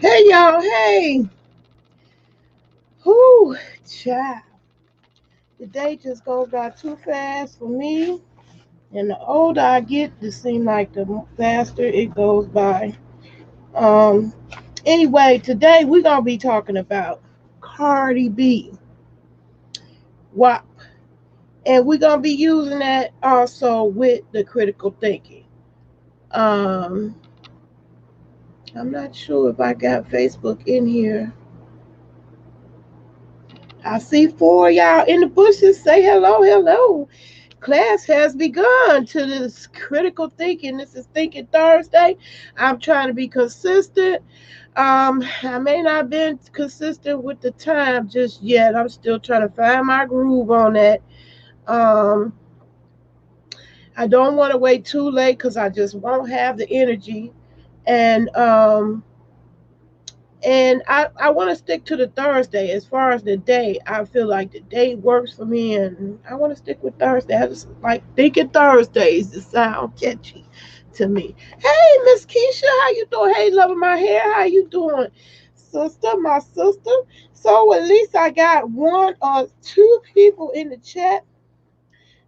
Hey y'all, hey. Whoo, child. The day just goes by too fast for me. And the older I get, it seems like the faster it goes by. Um, anyway, today we're gonna be talking about Cardi B, WAP. And we're gonna be using that also with the critical thinking. Um, I'm not sure if I got Facebook in here. I see four of y'all in the bushes. Say hello, hello. Class has begun to this critical thinking. This is Thinking Thursday. I'm trying to be consistent. I may not have been consistent with the time just yet. I'm still trying to find my groove on that. Um, I don't want to wait too late because I just won't have the energy. And I want to stick to the Thursday as far as the day. I feel like the day works for me, and I want to stick with Thursday. I just like thinking Thursdays to sound catchy to me. Hey, Miss Keisha, how you doing? Hey, loving my hair, how you doing, sister? My sister. So at least I got one or two people in the chat,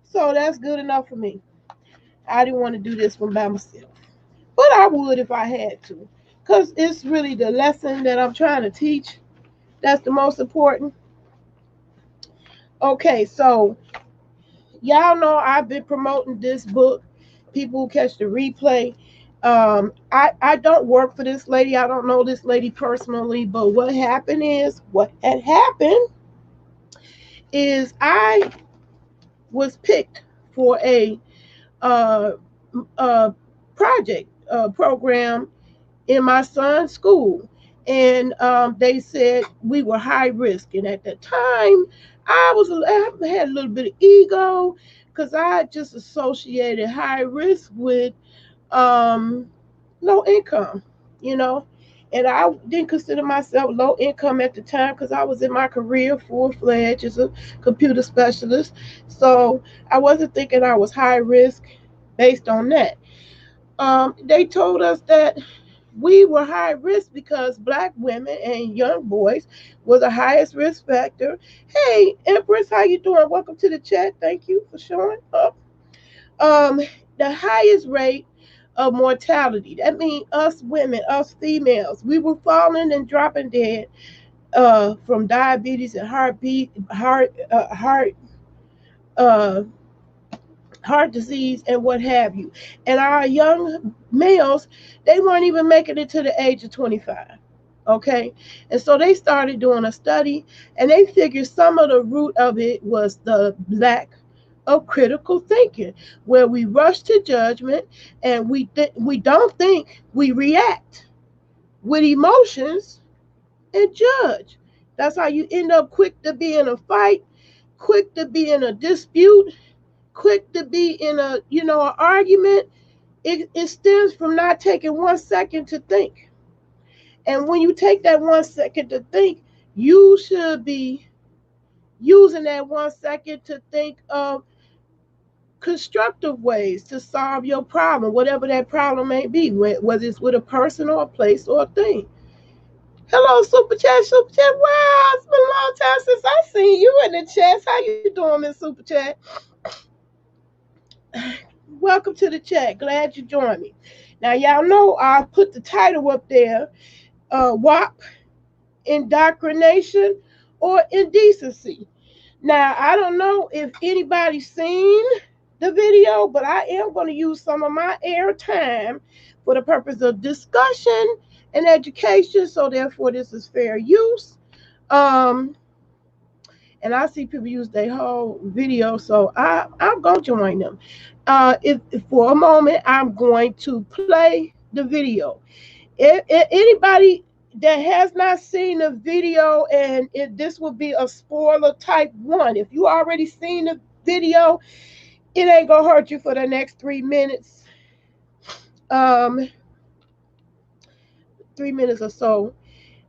so that's good enough for me. I didn't want to do this one by myself, but I would if I had to, because it's really the lesson that I'm trying to teach that's the most important. Okay, so y'all know I've been promoting this book. People who catch the replay. I don't work for this lady. I don't know this lady personally, but what had happened is I was picked for a uh, uh, project program in my son's school. And they said we were high risk. And at the time, I had a little bit of ego because I just associated high risk with um, low income, you know. And I didn't consider myself low income at the time because I was in my career full fledged as a computer specialist. So I wasn't thinking I was high risk based on that. They told us that we were high risk because black women and young boys were the highest risk factor. Hey, Empress, how you doing? Welcome to the chat. Thank you for showing up. Um, the highest rate of mortality. That means us women, us females, we were falling and dropping dead from diabetes and uh, heart disease and what have you. And our young males, they weren't even making it to the age of 25. Okay. And so they started doing a study and they figured some of the root of it was the lack of critical thinking, where we rush to judgment and we don't think, we react with emotions and judge. That's how you end up quick to be in a fight, quick to be in a dispute, quick to be in an argument. It stems from not taking 1 second to think. And when you take that 1 second to think, you should be using that 1 second to think of constructive ways to solve your problem, whatever that problem may be, whether it's with a person or a place or a thing. Hello, Super Chat, Super Chat. Wow, it's been a long time since I seen you in the chats. How you doing, Miss Super Chat? Welcome to the chat. Glad you joined me. Now, y'all know I put the title up there, WAP, Indoctrination or Indecency. Now, I don't know if anybody's seen the video, but I am going to use some of my air time for the purpose of discussion and education. So, therefore, this is fair use. Um, and I see people use their whole video, so I'm gonna join them. If for a moment I'm going to play the video. If anybody that has not seen the video, and this will be a spoiler type one. If you already seen the video, it ain't gonna hurt you for the next 3 minutes. 3 minutes or so.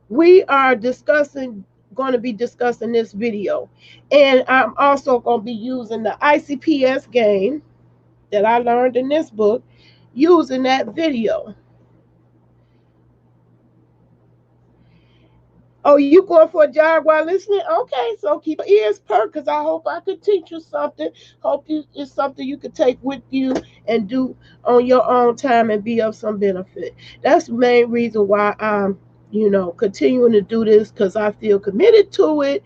We are going to be discussing this video, and I'm also going to be using the ICPS game that I learned in this book, using that video. Oh, you going for a jog while listening? Okay, so keep your ears perked, because I hope I could teach you something. Hope it's something you could take with you and do on your own time and be of some benefit. That's the main reason why I'm, continuing to do this, because I feel committed to it,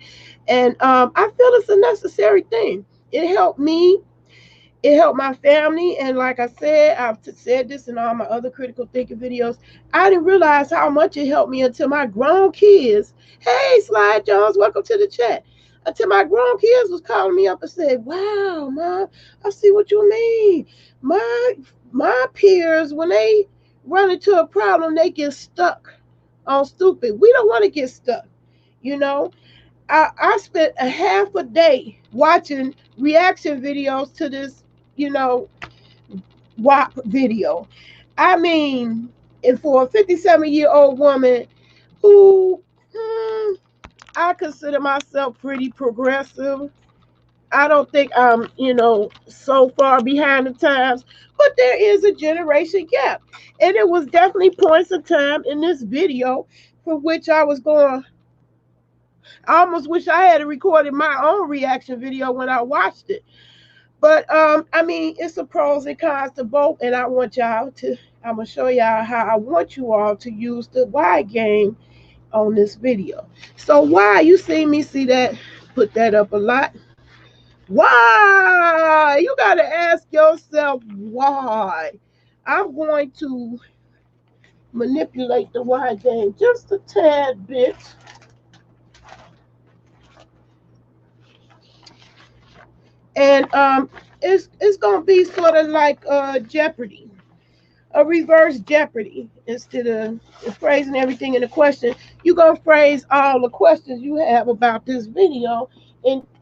and I feel it's a necessary thing. It helped me, it helped my family, and like I said, I've said this in all my other critical thinking videos. I didn't realize how much it helped me until my grown kids, hey Slide Jones, welcome to the chat, until my grown kids was calling me up and said, wow, Mom, I see what you mean. My peers, when they run into a problem, they get stuck on stupid. We don't want to get stuck, you know. I spent a half a day watching reaction videos to this, you know, WAP video. I mean, and for a 57-year-old woman who, I consider myself pretty progressive. I don't think I'm, so far behind the times, but there is a generation gap. And it was definitely points of time in this video for which I almost wish I had recorded my own reaction video when I watched it. But I mean, it's a pros and cons to both, and I'm gonna show y'all how I want you all to use the why game on this video. So why, you see that, put that up a lot. Why? You gotta ask yourself why. I'm going to manipulate the why game just a tad bit. And it's gonna be sort of like Jeopardy, a reverse Jeopardy. Instead of phrasing everything in a question, you're gonna phrase all the questions you have about this video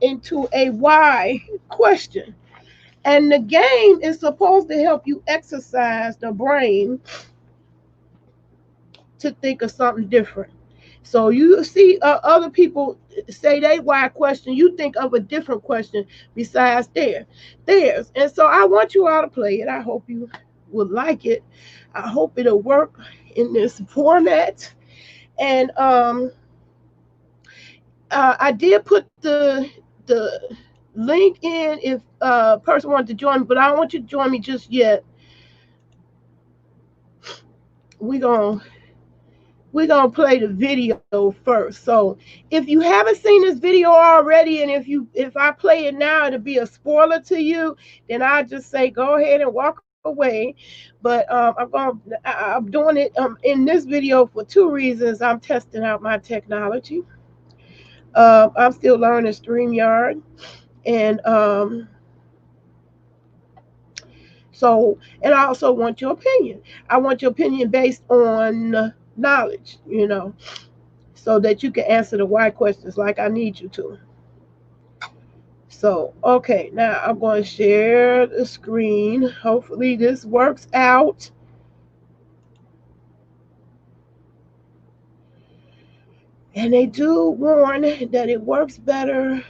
into a why question. And the game is supposed to help you exercise the brain to think of something different. So you see other people say they why question, you think of a different question besides theirs. And so I want you all to play it. I hope you would like it. I hope it'll work in this format. And I did put the link in if a person wanted to join me, but I don't want you to join me just yet. We're gonna play the video first. So if you haven't seen this video already, and if I play it now, it'll be a spoiler to you, then I'll just say go ahead and walk away. But I'm doing it in this video for two reasons. I'm testing out my technology. I'm still learning StreamYard, and and I also want your opinion. I want your opinion based on knowledge, so that you can answer the why questions like I need you to. So, okay, now I'm going to share the screen. Hopefully this works out. And they do warn that it works better.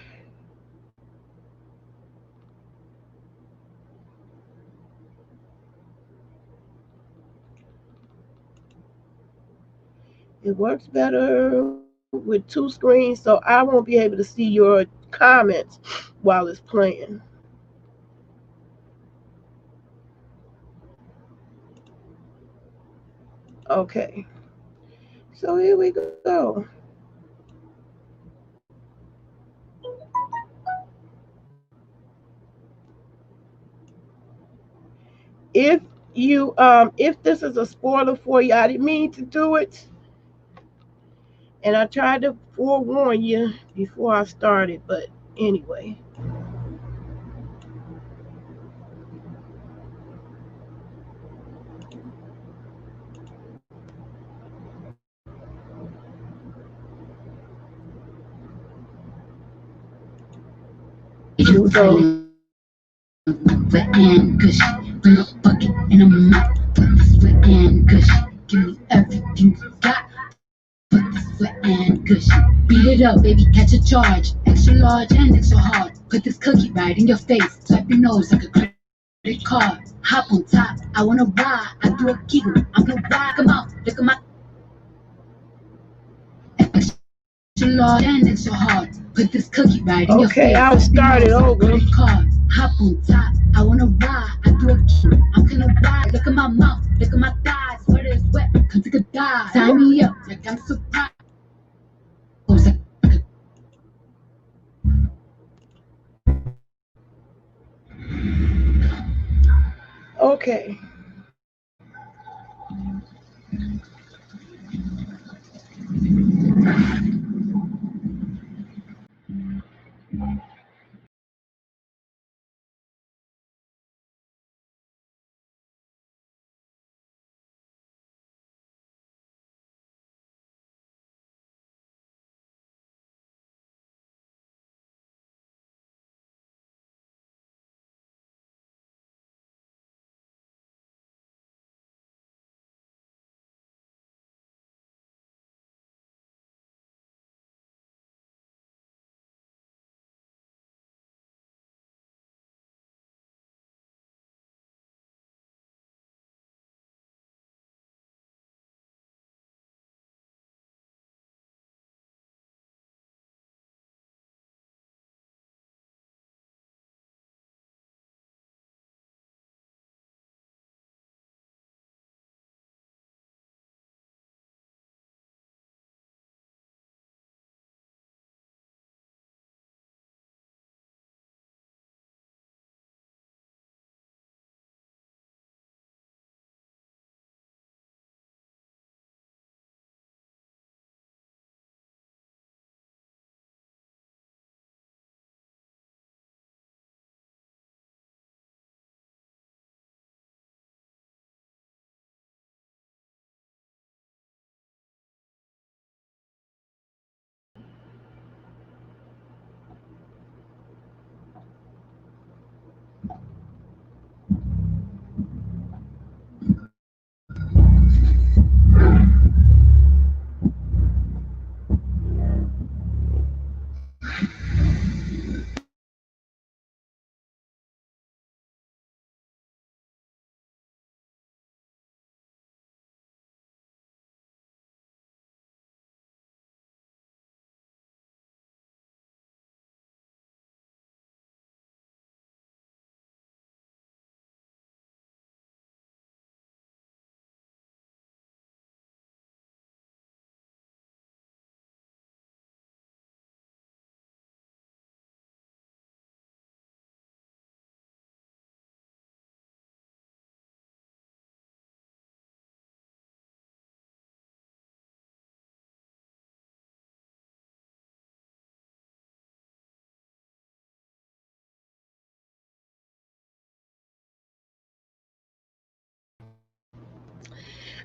It works better with two screens, so I won't be able to see your comments while it's playing. Okay, so here we go. If if this is a spoiler for you, I didn't mean to do it. And I tried to forewarn you before I started, but anyway. So wet and gushy. Bring a bucket and a mop. Put this wet and gushy. Give me everything you got. Put this wet and gushy. Beat it up, baby, catch a charge. Extra large and extra hard. Put this cookie right in your face. Swipe your nose like a credit card. Hop on top, I wanna ride. I do a giggle, I'm gonna ride. Come out, look at my extra large and extra hard. Put this cookie right in your okay, face. I'll start it over. Card. Hop on top. I wanna ride. I do a cue. I'm gonna ride. Look at my mouth. Look at my thighs. Sweater is wet. Come take a dive. Tie me up like I'm surprised. Okay.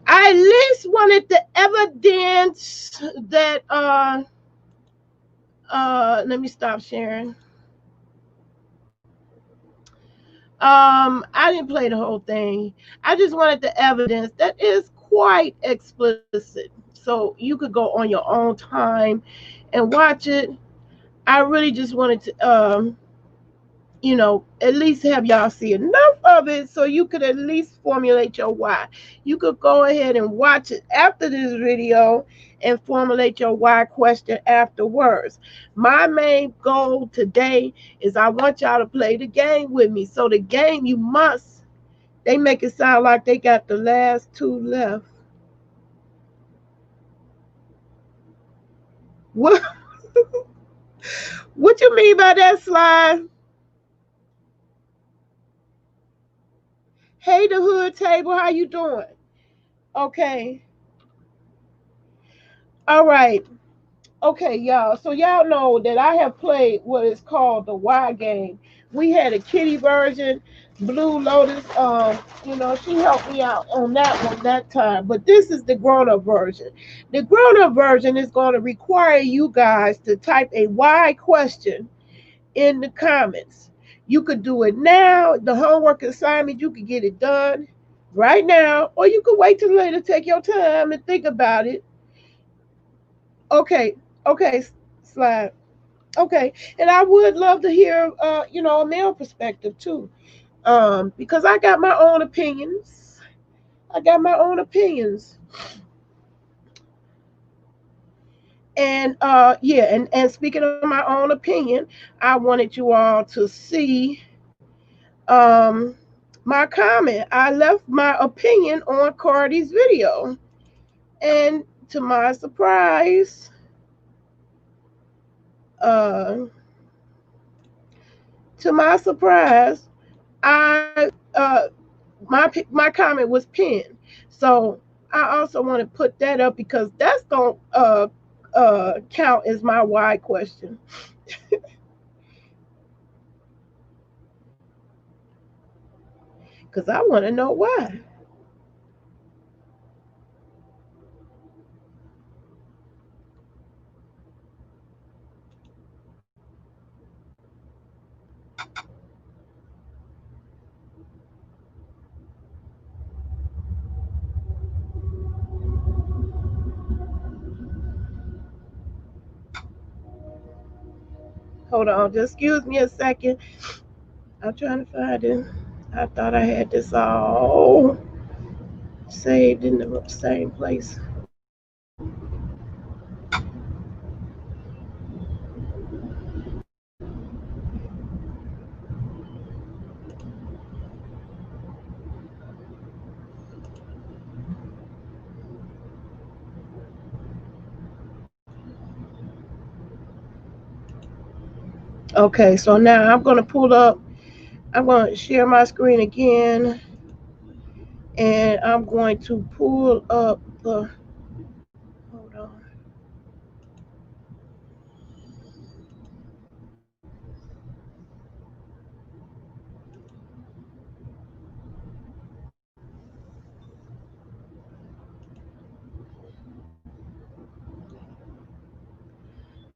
I at least wanted the evidence that let me stop sharing. I didn't play the whole thing. I just wanted the evidence that is quite explicit. So you could go on your own time and watch it. I really just wanted to at least have y'all see enough of it so you could at least formulate your why. You could go ahead and watch it after this video and formulate your why question afterwards. My main goal today is I want y'all to play the game with me. So the game you must, they make it sound like they got the last two left. What what you mean by that, Slide? Hey, the hood table, how you doing? Okay. All right. Okay, y'all. So y'all know that I have played what is called the Y game. We had a kitty version, Blue Lotus. She helped me out on that one that time. But this is the grown-up version. The grown-up version is going to require you guys to type a Y question in the comments. You could do it now. The homework assignment, you could get it done right now, or you could wait till later, take your time and think about it. Okay, okay, slide. Okay, and I would love to hear, a male perspective too, because I got my own opinions. I got my own opinions, and yeah, and speaking of my own opinion, I wanted you all to see um my comment. I left my opinion on Cardi's video, and to my surprise, uh, to my surprise, I my comment was pinned. So I also want to put that up because that's gonna count as my why question. Because I want to know why. Hold on, just excuse me a second. I'm trying to find it. I thought I had this all saved in the same place. Okay, so now I'm gonna pull up. I'm gonna share my screen again, and I'm going to pull up the. Hold on.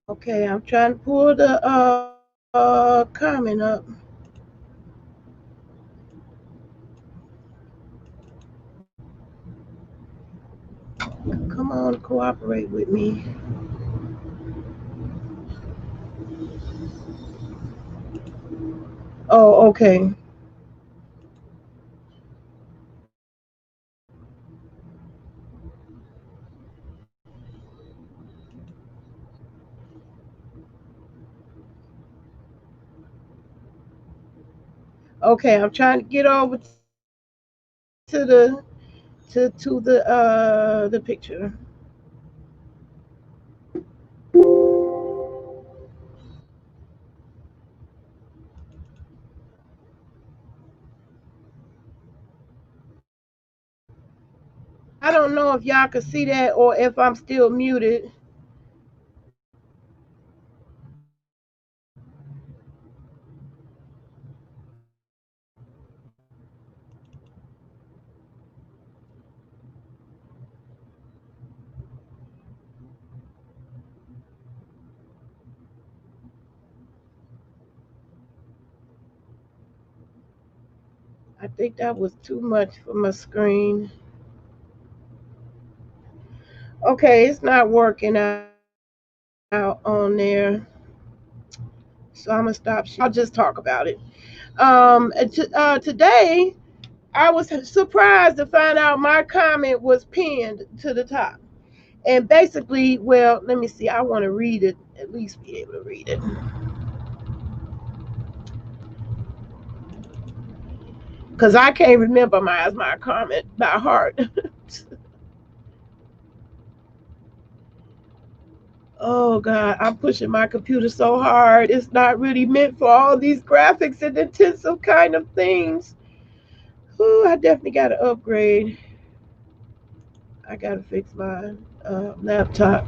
Okay, I'm trying to pull the comment up. Come on, cooperate with me. Oh, okay. Okay, I'm trying to get over to the picture. I don't know if y'all can see that or if I'm still muted. I think that was too much for my screen. Okay, it's not working out on there. So I'm gonna stop sharing. I'll just talk about it. Today I was surprised to find out my comment was pinned to the top. And basically, well, let me see. I want to read it, at least be able to read it. Because I can't remember my comment by heart. Oh, God. I'm pushing my computer so hard. It's not really meant for all these graphics and intensive kind of things. Ooh, I definitely got to upgrade. I got to fix my laptop.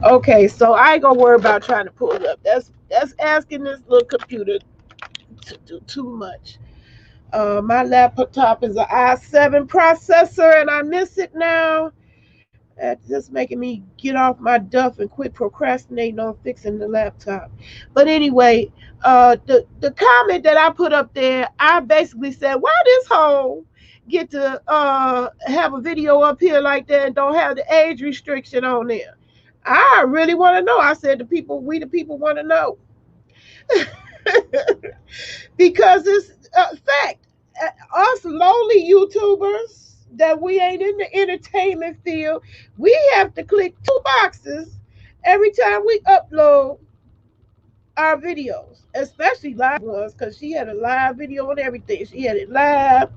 Okay, so I ain't gonna worry about trying to pull it up. That's asking this little computer to do too much. My laptop is an i7 processor, and I miss it now. That's just making me get off my duff and quit procrastinating on fixing the laptop. But anyway, the comment that I put up there, I basically said, why this hoe get to have a video up here like that and don't have the age restriction on there? I really want to know. I said the people, we the people want to know. Because it's a fact. Us lowly YouTubers that we ain't in the entertainment field, we have to click two boxes every time we upload our videos, especially live ones, because she had a live video and everything. She had it live.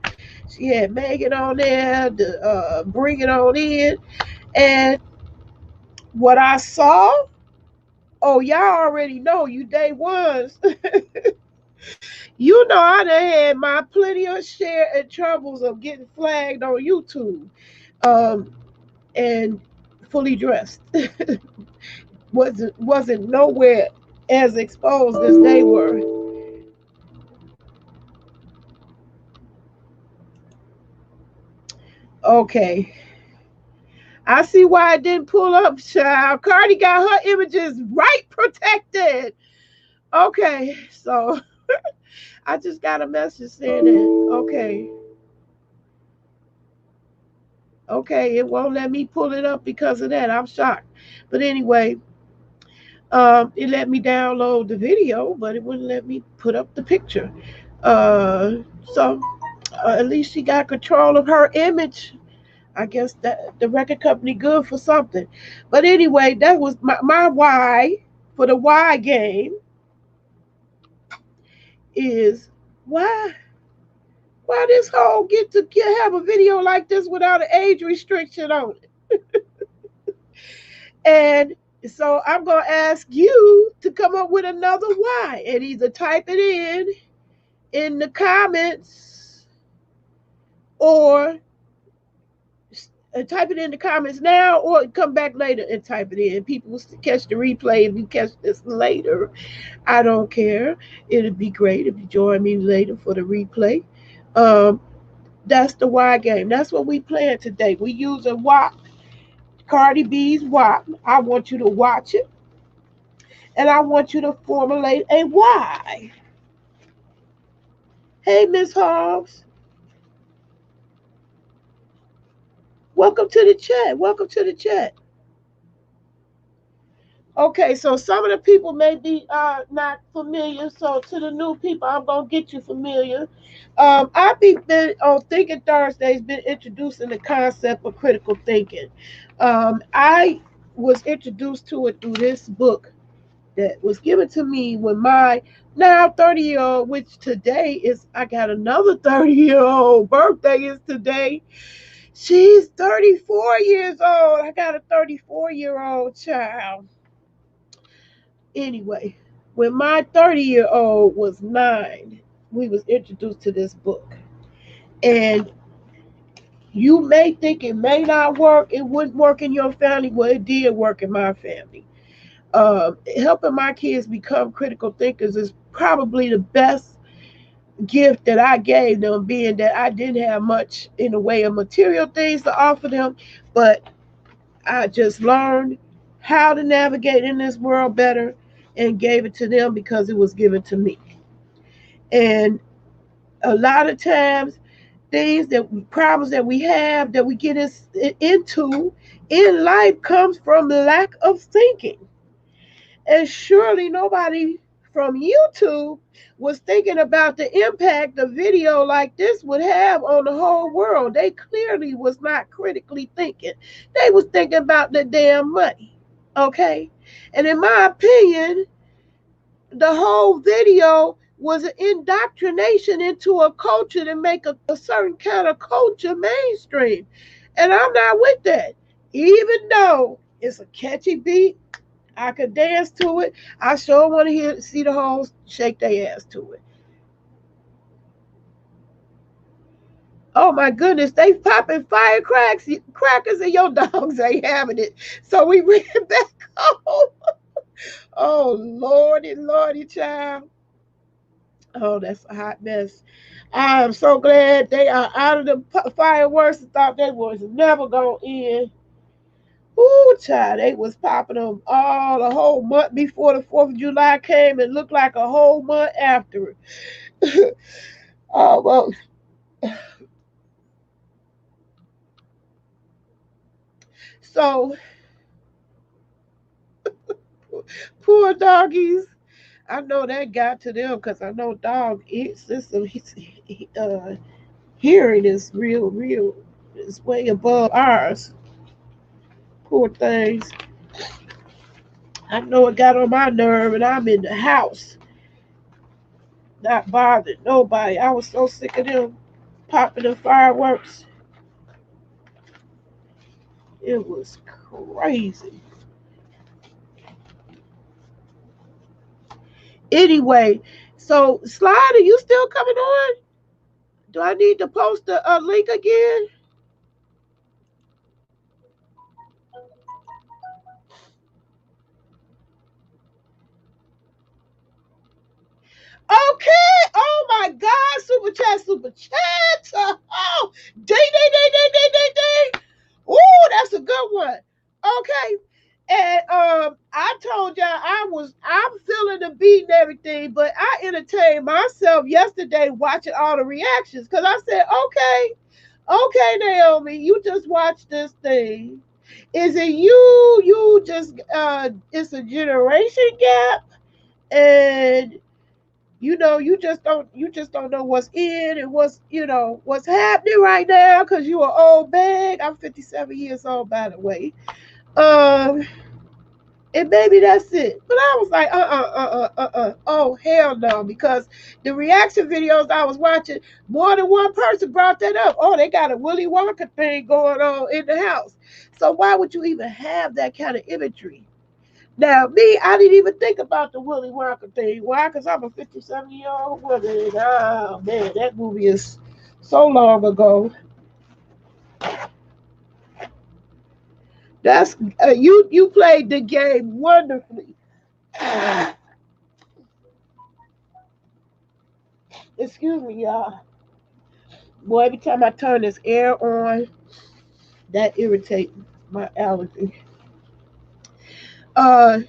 She had Megan on there to bring it on in. And what I saw, oh, y'all already know, you day ones. You know, I done had my plenty of share and troubles of getting flagged on YouTube, um, and fully dressed. wasn't nowhere as exposed as they were. Okay, I see why it didn't pull up, child. Cardi got her images right protected. Okay, so I just got a message saying that. Okay, it won't let me pull it up because of that. I'm shocked. But anyway, it let me download the video, but it wouldn't let me put up the picture. Uh, so at least she got control of her image. I guess that the record company good for something. But anyway, that was my why for the why game is why this whole get to have a video like this without an age restriction on it. And so I'm gonna ask you to come up with another why and either type it in the comments or type it in the comments now or come back later and type it in. People will catch the replay if you catch this later. I don't care. It'd be great if you join me later for the replay. Um, that's the Y game. That's what we playing today. We use a WAP, Cardi B's WAP. I want you to watch it and I want you to formulate a why. Hey, Miss Hobbs, welcome to the chat. Welcome to the chat. Okay, so some of the people may be not familiar. So to the new people, I'm gonna get you familiar. I've been on Thinking Thursdays, been introducing the concept of critical thinking. I was introduced to it through this book that was given to me when my now 30-year old, which today is I got another 30-year old birthday is today. She's 34 years old. I got a 34-year-old child. Anyway, when my 30-year-old was 9, we was introduced to this book. And you may think it may not work, it wouldn't work in your family. Well, it did work in my family. Helping my kids become critical thinkers is probably the best gift that I gave them, being that I didn't have much in the way of material things to offer them, but I just learned how to navigate in this world better and gave it to them because it was given to me. And a lot of times, things that problems that we have that we get into in life comes from lack of thinking. And surely nobody from YouTube was thinking about the impact a video like this would have on the whole world. They clearly was not critically thinking. They was thinking about the damn money. Okay? And in my opinion, the whole video was an indoctrination into a culture to make a certain kind of culture mainstream. And I'm not with that. Even though it's a catchy beat, I could dance to it. I sure want to see the hoes shake their ass to it. Oh my goodness, they popping firecracks, crackers, and your dogs ain't having it. So we ran back home. Oh Lordy, Lordy, child. Oh, that's a hot mess. I am so glad they are out of the fireworks. I thought they was never gonna end. Ooh, child, they was popping them all the whole month before the 4th of July came and looked like a whole month after it. Oh, well, so poor doggies. I know that got to them because I know dog system hearing is real. It's way above ours. Poor things. I know it got on my nerve, and I'm in the house, not bothering nobody. I was so sick of them popping the fireworks. It was crazy. Anyway, so Slide, are you still coming on? Do I need to post a link again? Okay. Oh my God. Super chat, super chat. Oh, ding, ding, ding, ding, ding, ding, ding. Ooh, that's a good one. Okay. And I told y'all I'm feeling the beat and everything, but I entertained myself yesterday watching all the reactions because I said, okay, Naomi, you just watch this thing. Is it you? You just it's a generation gap, and you just don't know what's in and what's happening right now because you are old bag. I'm 57 years old, by the way. Um, and maybe that's it. But I was like, oh hell no, because the reaction videos I was watching, more than one person brought that up. Oh, they got a Willy Wonka thing going on in the house. So why would you even have that kind of imagery? Now, me, I didn't even think about the Willy Wonka thing. Why? Because I'm a 57-year-old woman. And, oh, man, that movie is so long ago. That's you played the game wonderfully. Excuse me, y'all. Boy, every time I turn this air on, that irritates my allergy. Uh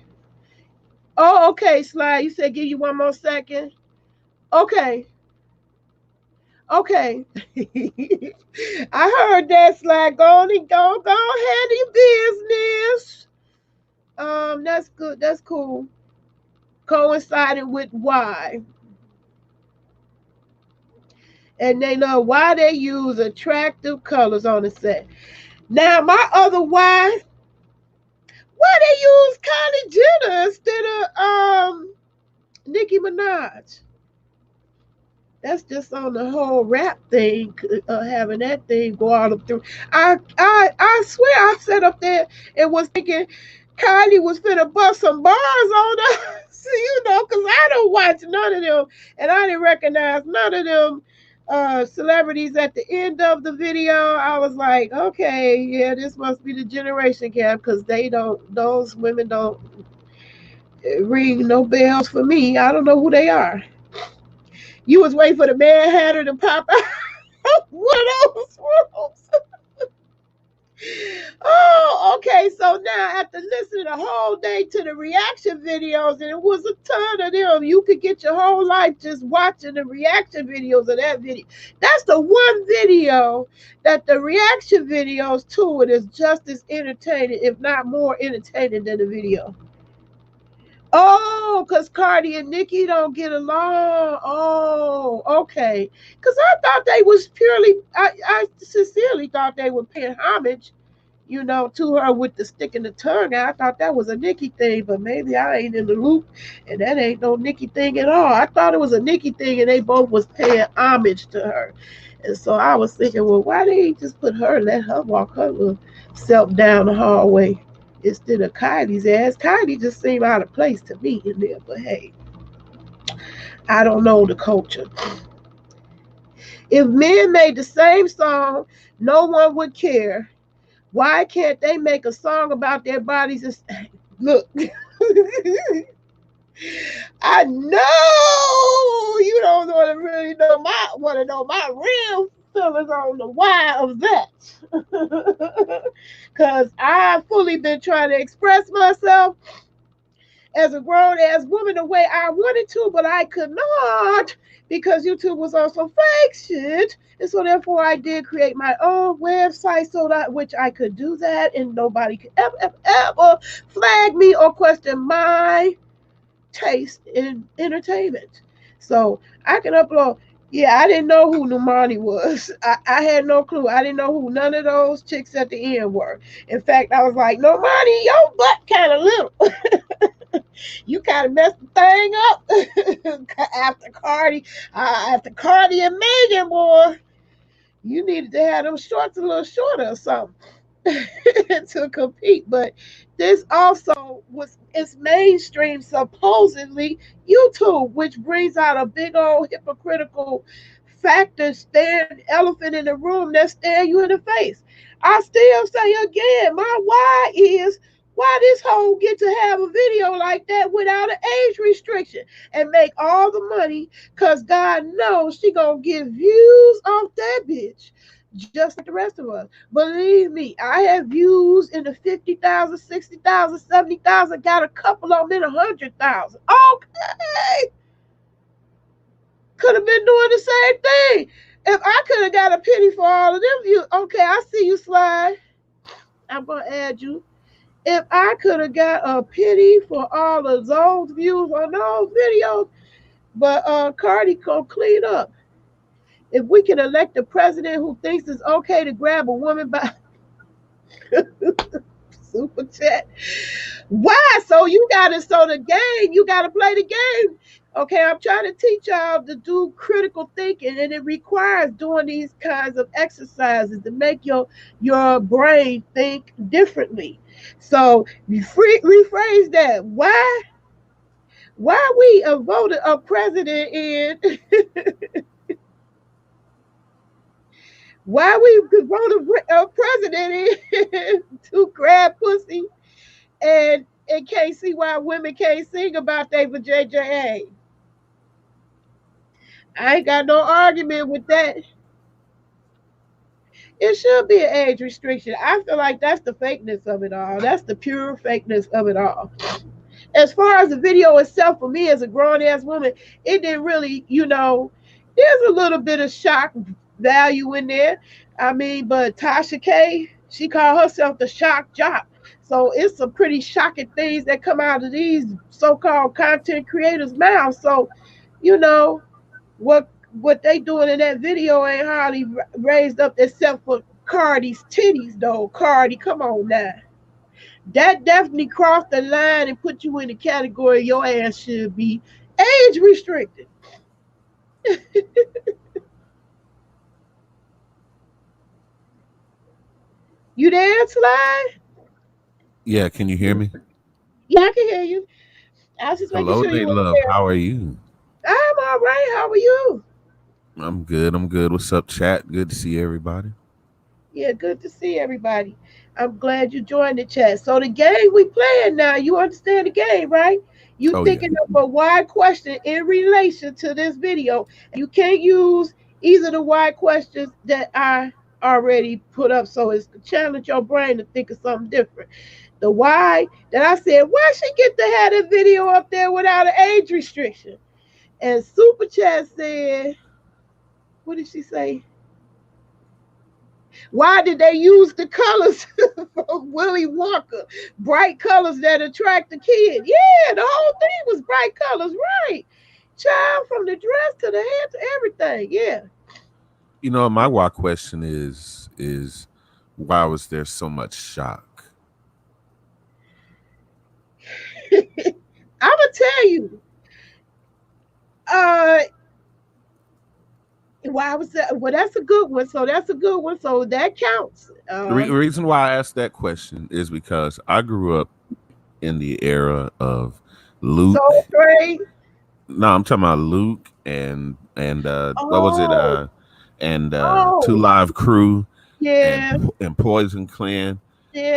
oh, okay, Sly. You said give you one more second. Okay, okay. I heard that, Sly. Go on and go handle your business. That's good. That's cool. Coincided with why, and they know why they use attractive colors on the set. Now, my other why they use Kylie Jenner instead of Nicki Minaj? That's just on the whole rap thing, having that thing go all up through. I swear I sat up there and was thinking Kylie was finna bust some bars on us, because I don't watch none of them, and I didn't recognize none of them celebrities at the end of the video. I was like, okay, yeah, this must be the generation gap because those women don't ring no bells for me. I don't know who they are. You was waiting for the Mad Hatter to pop out one of those rooms. Oh, okay. So now after listening the whole day to the reaction videos, and it was a ton of them, you could get your whole life just watching the reaction videos of that video. That's the one video that the reaction videos to it is just as entertaining, if not more entertaining than the video. Oh, because Cardi and Nicki don't get along. Oh, okay. Because I thought they was I sincerely thought they were paying homage, to her with the stick and the tongue. I thought that was a Nicki thing, but maybe I ain't in the loop, and that ain't no Nicki thing at all. I thought it was a Nicki thing, and they both was paying homage to her. And so I was thinking, well, why they ain't just put her, let her walk her little self down the hallway instead of Kylie's ass? Kylie just seemed out of place to me in there, but hey, I don't know the culture. If men made the same song, no one would care. Why can't they make a song about their bodies? Look, I know you don't want to really know my real feelings on the why of that, because I've fully been trying to express myself as a grown ass woman the way I wanted to, but I could not because YouTube was on some fake shit. And so therefore I did create my own website so that which I could do that and nobody could ever flag me or question my taste in entertainment. So I can upload. Yeah, I didn't know who Numani was. I had no clue. I didn't know who none of those chicks at the end were. In fact, I was like, Numani, your butt kind of little. You kind of messed the thing up after Cardi and Megan, boy. You needed to have them shorts a little shorter or something. To compete. But this also was it's mainstream supposedly YouTube, which brings out a big old hypocritical factor, staring elephant in the room that stare you in the face. I still say again, my why is why this hoe get to have a video like that without an age restriction and make all the money because God knows she gonna get views off that bitch just like the rest of us. Believe me, I have views in the 50,000, 60,000, 70,000. Got a couple of them in 100,000. Okay, could have been doing the same thing. If I could have got a pity for all of them views, okay, I see you slide. I'm gonna add you. If I could have got a pity for all of those views on those videos, but Cardi gonna clean up. If we can elect a president who thinks it's okay to grab a woman by super chat. Why? So you gotta so the game, you gotta play the game. Okay, I'm trying to teach y'all to do critical thinking, and it requires doing these kinds of exercises to make your brain think differently. So rephrase that. Why we voted a president in why we voted a president in to grab pussy and can't see why women can't sing about they for JJA. I ain't got no argument with that. It should be an age restriction. I feel like that's the fakeness of it all. That's the pure fakeness of it all. As far as the video itself, for me as a grown ass woman, it didn't really, there's a little bit of shock value in there. I mean, but Tasha K, she called herself the shock jock. So it's some pretty shocking things that come out of these so-called content creators' mouths. So, you know, what they doing in that video ain't hardly raised up except for Cardi's titties though. Cardi, come on now. That definitely crossed the line and put you in the category your ass should be age restricted. You there, Sly? Yeah, can you hear me? Yeah, I can hear you. I was just making Hello, sure you Nate were Love. there. How are you? I'm all right. How are you? I'm good. I'm good. What's up, chat? Good to see everybody. Yeah, good to see everybody. I'm glad you joined the chat. So the game we playing now, you understand the game, right? You Oh yeah. thinking of a wide question in relation to this video. You can't use either the wide questions that I already put up. So it's to challenge your brain to think of something different. The why that I said, why she get to have that video up there without an age restriction? And Super Chat said, what did she say? Why did they use the colors from Willy Wonka? Bright colors that attract the kid. Yeah, the whole thing was bright colors, right? Child, from the dress to the hair to everything. Yeah. My why question is why was there so much shock? I'ma tell you. Uh why was that? Well, that's a good one. So that's a good one. So that counts. The reason why I asked that question is because I grew up in the era of Luke. Soul Train. No, I'm talking about Luke and what was it? Oh, and Two Oh, Live Crew yeah, and Poison Clan,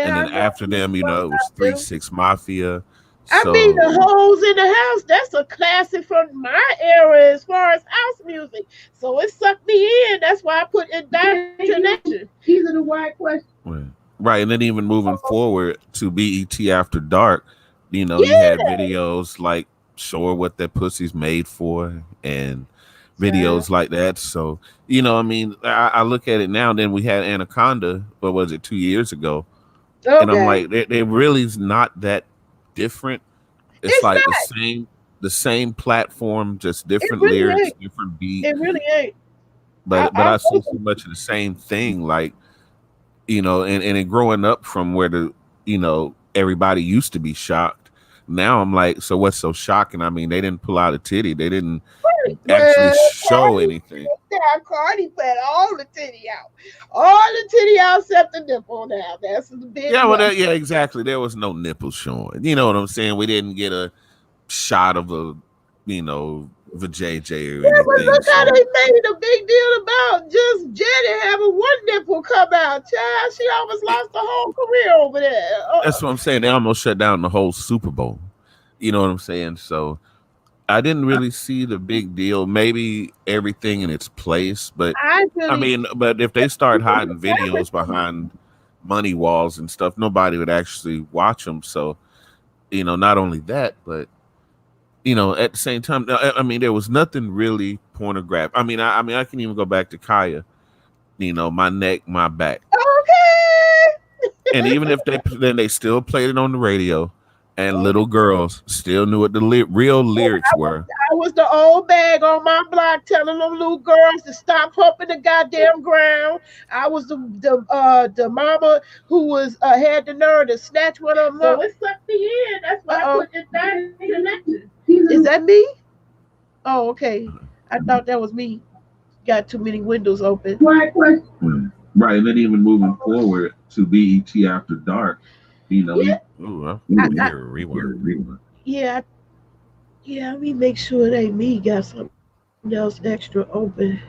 and yeah, then I know after them, it was Three them. Six Mafia. I mean, So the hoes in the house, that's a classic from my era as far as house music. So it sucked me in. That's why I put Okay, indoctrination. these are the why questions. right, right, and then even moving forward to BET After Dark, you Yeah, had videos like "Show Her What That Pussy's Made For" and child. videos like that. So I mean, I look at it now. Then we had Anaconda. What was it, 2 years ago? And I'm Okay. like, they really is not that different. It's It's like the not. same platform, just It different really lyrics, ain't. different beat. It really ain't. But I I see so much of the same thing, like and it growing up from where everybody used to be shocked. Now I'm like, so what's so shocking? I mean, they didn't pull out a titty. They didn't actually well, show Cardi, anything. Cardi put all the titty out. All the titty out except the nipple now. That's the big Yeah, well, one. yeah, exactly. There was no nipple showing. You know what I'm saying? We didn't get a shot of vajayjay or Yeah, but anything. look how So they made a big deal about just Janet having one nipple come out. Child, she almost lost the whole career over there. that's what I'm saying. They almost shut down the whole Super Bowl. You know what I'm saying? So I didn't really see the big deal. Maybe everything in its place, but I I really, mean, but if they start hiding videos behind money walls and stuff, nobody would actually watch them. So not only that, but at the same time, I mean, there was nothing really pornographic. I mean, I can even go back to Kaya. My neck, my back, and even if they still played it on the radio, and okay. little girls still knew what the real lyrics were. I was the old bag on my block telling them little girls to stop humping the goddamn ground. I was the mama who was had the nerve to snatch one of them up. So it sucked me in. That's why I put it back connection. Is that me? Oh, okay. I thought that was me. Got too many windows open. Why question? Right, and then even moving forward to BET After Dark, Yeah, ooh, I, I I, hear a rewind. yeah, yeah. Let me make sure it ain't me. Got something else extra open.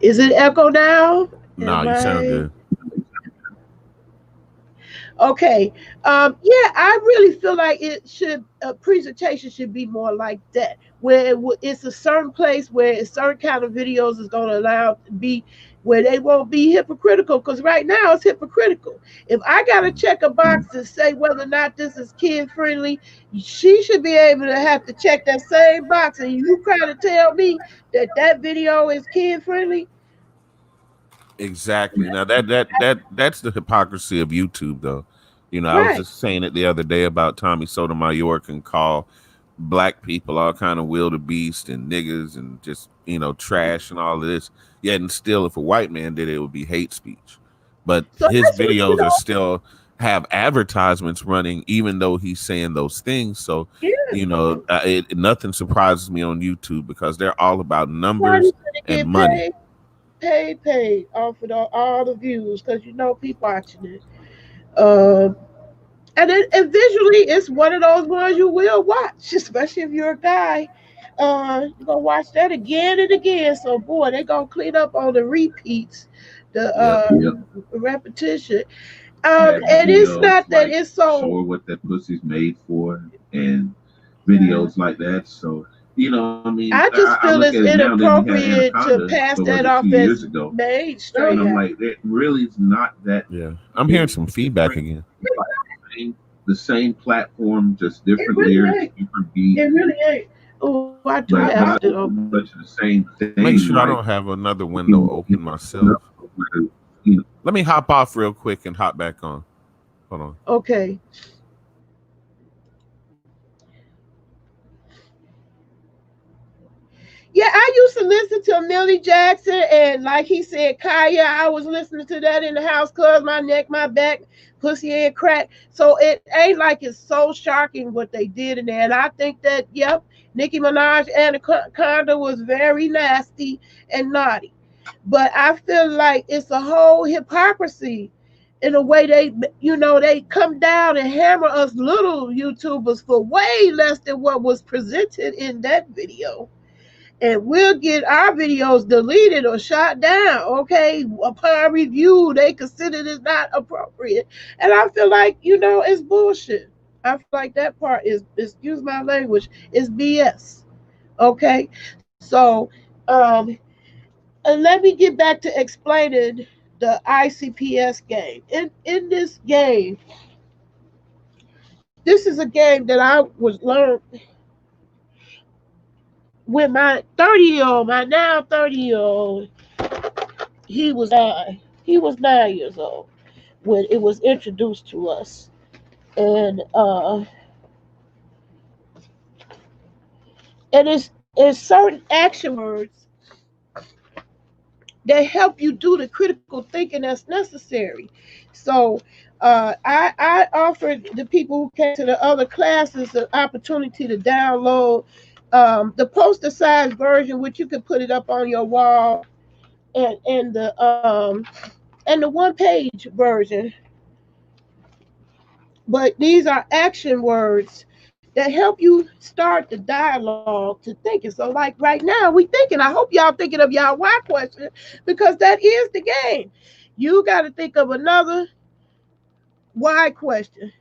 Is it echo now? Nah, Am you sound I? good. Okay. Yeah, I really feel like it should presentation should be more like that, where it's a certain place where a certain kind of videos is going to allow to be where they won't be hypocritical. Because right now it's hypocritical. If I got to check a box to say whether or not this is kid friendly, she should be able to have to check that same box. And you trying to tell me that that video is kid friendly? Exactly. Now that's the hypocrisy of YouTube, though. I was Right. just saying it the other day about Tommy Sotomayor can call black people all kind of wildebeest and niggas and just trash and all of this. Yet and still, if a white man did it, it would be hate speech. But So his that's what videos are still have advertisements running, even though he's saying those things. So yeah. nothing surprises me on YouTube because they're all about Party's numbers gonna and get money. paid off of all the views because people watching it. Um, and visually, it's one of those ones you will watch, especially if you're a guy. You're gonna watch that again and again. So boy, they gonna clean up on the repeats, the Yep. repetition. And it's Videos not that like it's "Show so. Her What That Pussy's Made For" and videos like that. So I mean, I I just look feel at it's it now. Then we had inappropriate to Anaconda. pass What was that it, off 2 years as ago? And I'm mainstream. like, it really is not that. Yeah, I'm hearing some feedback again. The same platform, just It different really lyrics, ain't. different beat. It really ain't. Oh, I do have But it I open. much of the same thing. Make sure I don't have another window open myself. Let me hop off real quick and hop back on. Hold on. Okay. Yeah, I used to listen to Millie Jackson and like he said, Kaya. I was listening to that in the house cause my neck, my back, pussy and crack. So it ain't like it's so shocking what they did in there. And I think that yep, Nicki Minaj Anaconda was very nasty and naughty. But I feel like it's a whole hypocrisy in a way they come down and hammer us little YouTubers for way less than what was presented in that video. And we'll get our videos deleted or shot down. Okay, upon review, they consider it not appropriate, and I feel like it's bullshit. I feel like that part is, excuse my language, is BS. Okay, so um, and let me get back to explaining the ICPS game. In this game, this is a game that I was learned with my 30-year old, my now 30-year old. He was 9 years old when it was introduced to us, and it's certain action words that help you do the critical thinking that's necessary. So I offered the people who came to the other classes the opportunity to download the poster size version, which you could put it up on your wall, and the one page version. But these are action words that help you start the dialogue to thinking. So, like right now, we thinking. I hope y'all thinking of y'all why question, because that is the game. You got to think of another why question.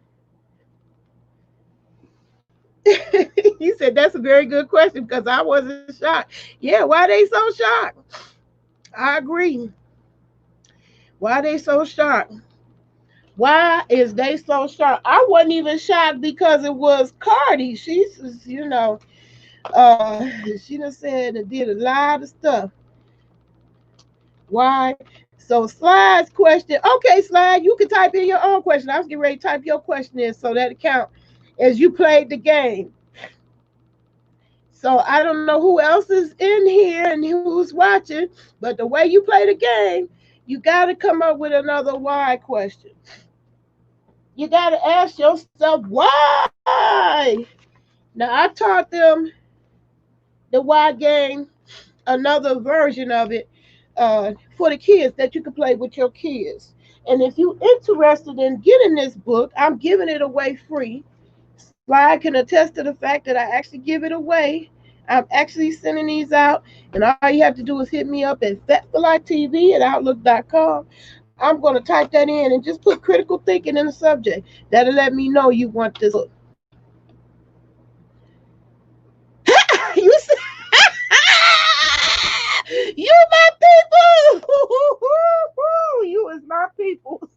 You said that's a very good question because I wasn't shocked. Yeah, why they so shocked? I agree. Why they so shocked? Why is they so shocked? I wasn't even shocked because it was Cardi. She's, uh, she done said and did a lot of stuff. Why? So Slide's question. Okay, Slide, you can type in your own question. I was getting ready to type your question in so that it count as you played the game. So I don't know who else is in here and who's watching, but the way you play the game, you got to come up with another why question. You got to ask yourself why. Now I taught them the why game, another version of it for the kids that you can play with your kids. And if you're interested in getting this book, I'm giving it away free. Slide can attest to the fact that I actually give it away. I'm actually sending these out, and all you have to do is hit me up at fatforlitetv at outlook.com. I'm going to type that in and just put critical thinking in the subject. That'll let me know you want this book. You see, you my people. You is my people.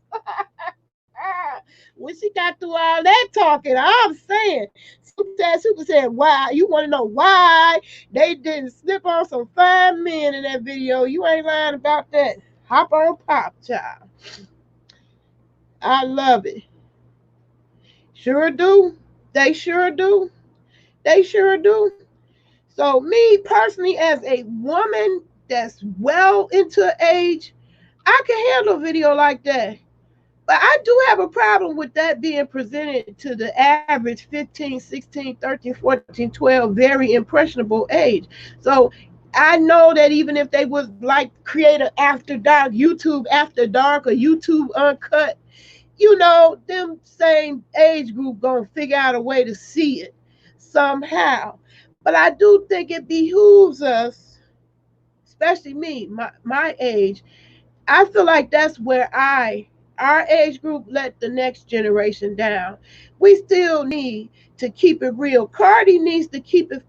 When she got through all that talking, I'm saying, Super said, why? You want to know why they didn't slip on some fine men in that video? You ain't lying about that. Hop on pop, child. I love it. Sure do. They sure do. They sure do. So, me personally, as a woman that's well into age, I can handle video like that. But I do have a problem with that being presented to the average 15, 16, 13, 14, 12, very impressionable age. So I know that even if they would like create an after dark, YouTube after dark or YouTube uncut, them same age group gonna figure out a way to see it somehow. But I do think it behooves us, especially me, my age. I feel like that's where our age group let the next generation down. We still need to keep it real. Cardi needs to keep it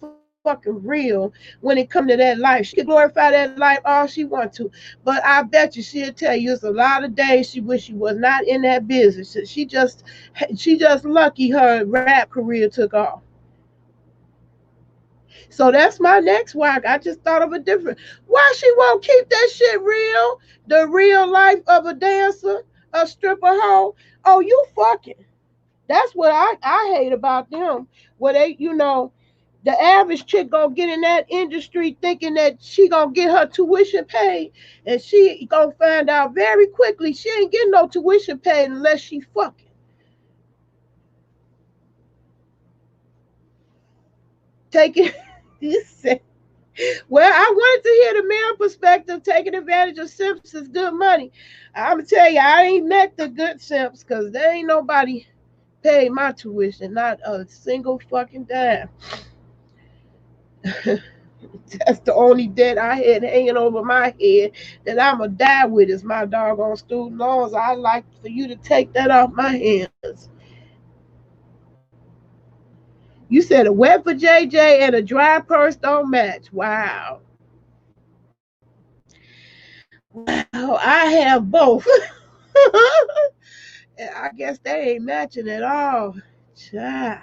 fucking real when it comes to that life. She can glorify that life all she wants to, but I bet you she'll tell you it's a lot of days she wish she was not in that business. She just lucky her rap career took off. So that's my next whack. I just thought of a different. Why she won't keep that shit real? The real life of a dancer, a stripper hoe. Oh, you fucking. That's what I hate about them. Where the average chick gonna get in that industry thinking that she gonna get her tuition paid, and she gonna find out very quickly she ain't getting no tuition paid unless she fucking. Take it. You said. Well, I wanted to hear the male perspective. Taking advantage of simps is good money. I'm gonna tell you, I ain't met the good simps because there ain't nobody paid my tuition, not a single fucking dime. That's the only debt I had hanging over my head that I'ma die with is my doggone student loans. I'd like for you to take that off my hands. You said a wet for JJ and a dry purse don't match. Wow. Wow, I have both. I guess they ain't matching at all. Child.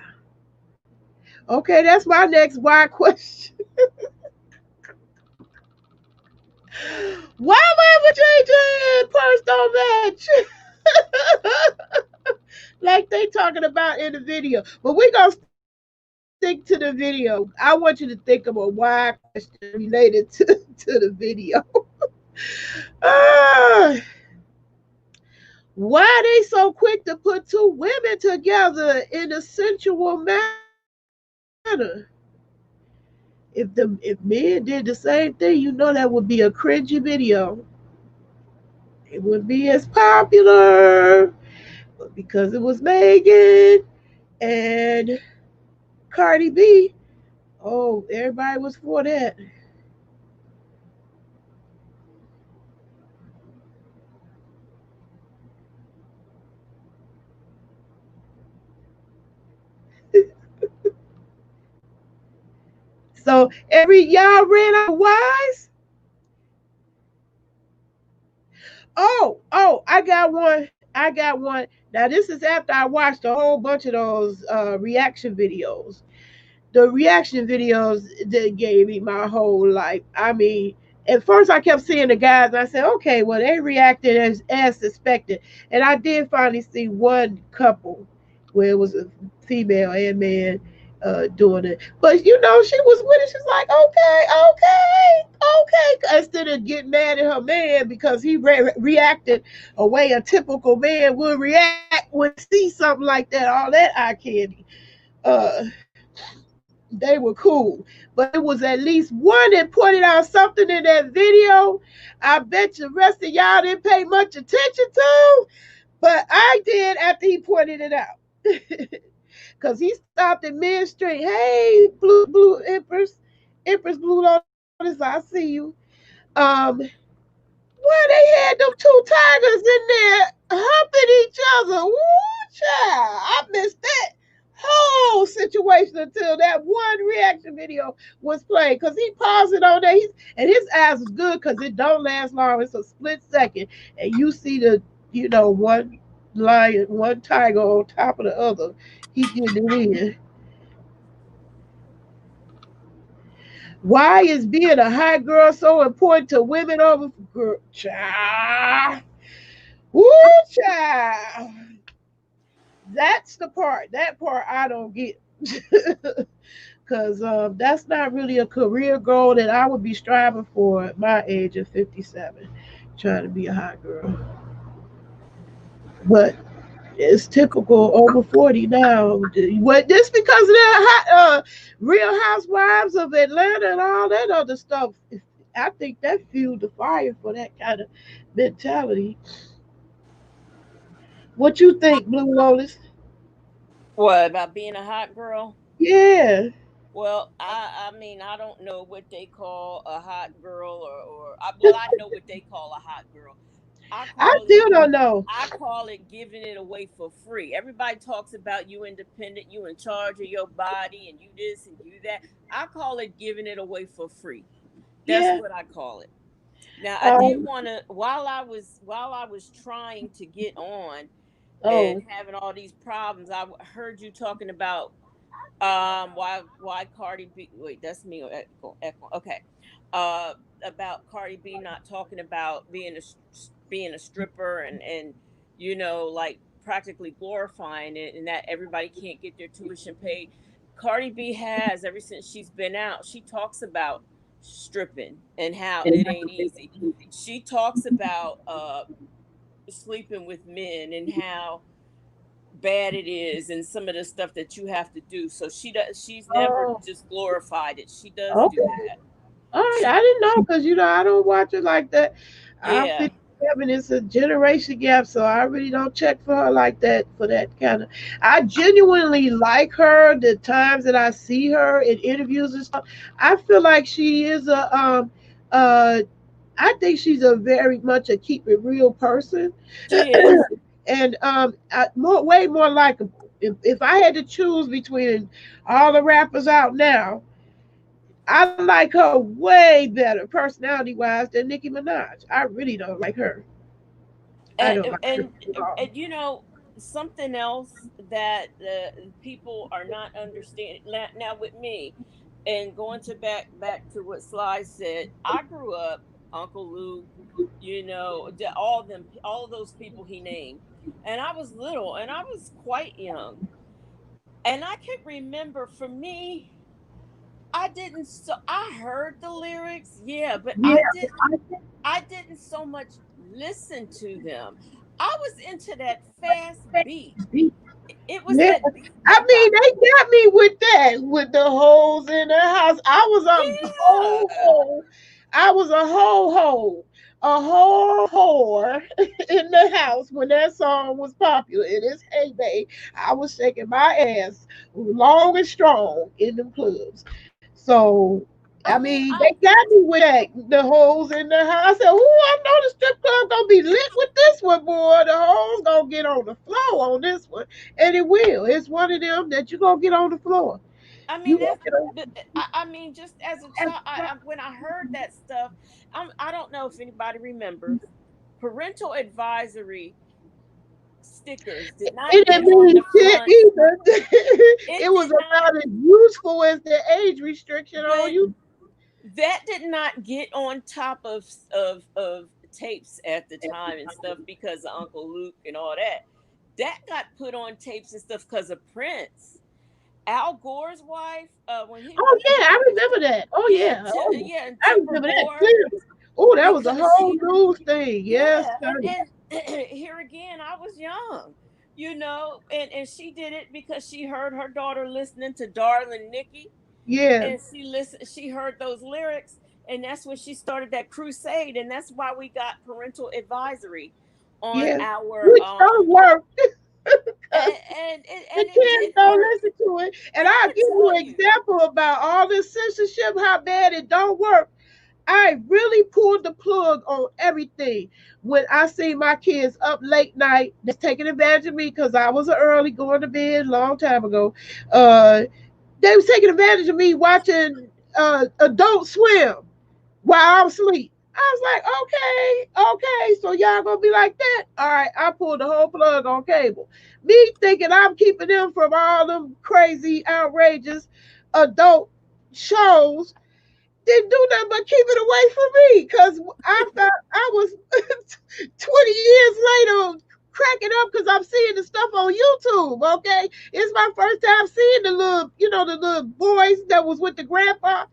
Okay, that's my next why question. Why my JJ and purse don't match? Like they talking about in the video. But we gonna stick to the video. I want you to think of a why question related to the video. Ah, why they so quick to put two women together in a sensual manner? If men did the same thing, you know that would be a cringy video. It wouldn't be as popular, but because it was Megan and Cardi B, oh, everybody was for that. So every y'all ran out of wise. Oh, I got one. I got one. Now this is after I watched a whole bunch of those reaction videos. The reaction videos that gave me my whole life. I mean, at first I kept seeing the guys and I said, okay, well they reacted as suspected. And I did finally see one couple where it was a female and man doing it. But you know, she was with it. She's like, okay. Instead of getting mad at her man because he reacted a way a typical man would react when he sees something like that, all that eye candy. Uh, they were cool. But it was at least one that pointed out something in that video I bet you the rest of y'all didn't pay much attention to, but I did after he pointed it out. Because he stopped at mid street. Hey, blue Empress Blue Lotus, I see you. Um, Why they had them two tigers in there humping each other. Woo, child. I missed that whole situation until that one reaction video was played. Because he paused it on there. And his eyes was good because it don't last long. It's a split second. And you see one lion, one tiger on top of the other. He getting it in. Why is being a hot girl so important to women over girl? Child. Woo, child. That's the part. That part I don't get. Because that's not really a career goal that I would be striving for at my age of 57, trying to be a hot girl. But it's typical over 40 now. What this because of that Real Housewives of Atlanta and all that other stuff. I think that fueled the fire for that kind of mentality. What you think, Blue Lotus? What about being a hot girl? Yeah, Well, I mean, I don't know what they call a hot girl, well, I know what they call a hot girl. I I call it still don't know. I call it giving it away for free. Everybody talks about you independent, you in charge of your body, and you this and you that. I call it giving it away for free. That's Yeah. what I call it. Now, I did Um. want to while I was trying to get on and Oh. having all these problems. Heard you talking about why Cardi B, wait, that's me or echo. Okay. About Cardi B not talking about being a stripper and like practically glorifying it, and that everybody can't get their tuition paid. Cardi B has, ever since she's been out, she talks about stripping and how it ain't easy. She talks about sleeping with men and how bad it is and some of the stuff that you have to do. So she's never Oh. just glorified it. She does do Okay. that. All right, I didn't know because I don't watch it like that. I'm Yeah, 57. It's a generation gap, so I really don't check for her like that for that kind of. I genuinely like her. The times that I see her in interviews and stuff, I feel like she is a uh. I think she's a very much a keep it real person, she is. and way more likable. If I had to choose between all the rappers out now, I like her way better personality wise than Nicki Minaj. I really don't like her. I and don't like her and, at all. and something else that people are not understanding now with me, and going to back to what Sly said. I grew up, Uncle Luke, all those people he named, and I was little and I was quite young, and I can remember, for me, I didn't so I heard the lyrics, yeah, but Yeah, I didn't so much listen to them. I was into that fast beat. It was yeah. that beat I that mean, got they got me with that, with the holes in the house. I was a whole yeah. hole. I was a whole whore in the house when that song was popular in its heyday. I was shaking my ass long and strong in them clubs. So, I I mean, mean, they got me with that, the holes in the house. I said, "Ooh, I know the strip club gonna be lit with this one, boy. The hoes gonna get on the floor on this one, and it will. It's one of them that you gonna get on the floor. I You mean gonna that's get on." I mean, just as a child, when I heard that stuff, I don't know if anybody remembers, parental advisory stickers did not It get didn't on mean the shit front. either. It It was did not, about as useful as the age restriction on but you. that did not get on top of tapes at the time and stuff because of Uncle Luke and all that. That got put on tapes and stuff because of Prince. Al Gore's wife, when he Oh was yeah, I remember that. Oh yeah, yeah, oh, yeah, and I Tipper remember that Gore, clearly. Oh, that was a because whole she, news thing. Yes, yeah, honey. and here again, I was young, and she did it because she heard her daughter listening to Darling Nikki, Yeah, and she heard those lyrics, and that's when she started that crusade, and that's why we got parental advisory on yeah. our Which don't work. and The it kids didn't don't work. listen to it. And And I'm I'll gonna give you tell an you, example about all this censorship, how bad it don't work. I really pulled the plug on everything when I see my kids up late night. That's taking advantage of me because I was early going to bed a long time ago. Uh, they was taking advantage of me watching Adult Swim while I'm asleep. I was like, okay, so y'all gonna be like that? All right, I pulled the whole plug on cable. Me thinking I'm keeping them from all them crazy, outrageous adult shows didn't do nothing but keep it away from me because I thought I was 20 years later cracking up because I'm seeing the stuff on YouTube. Okay, it's my first time seeing the little, the little boys that was with the grandpa.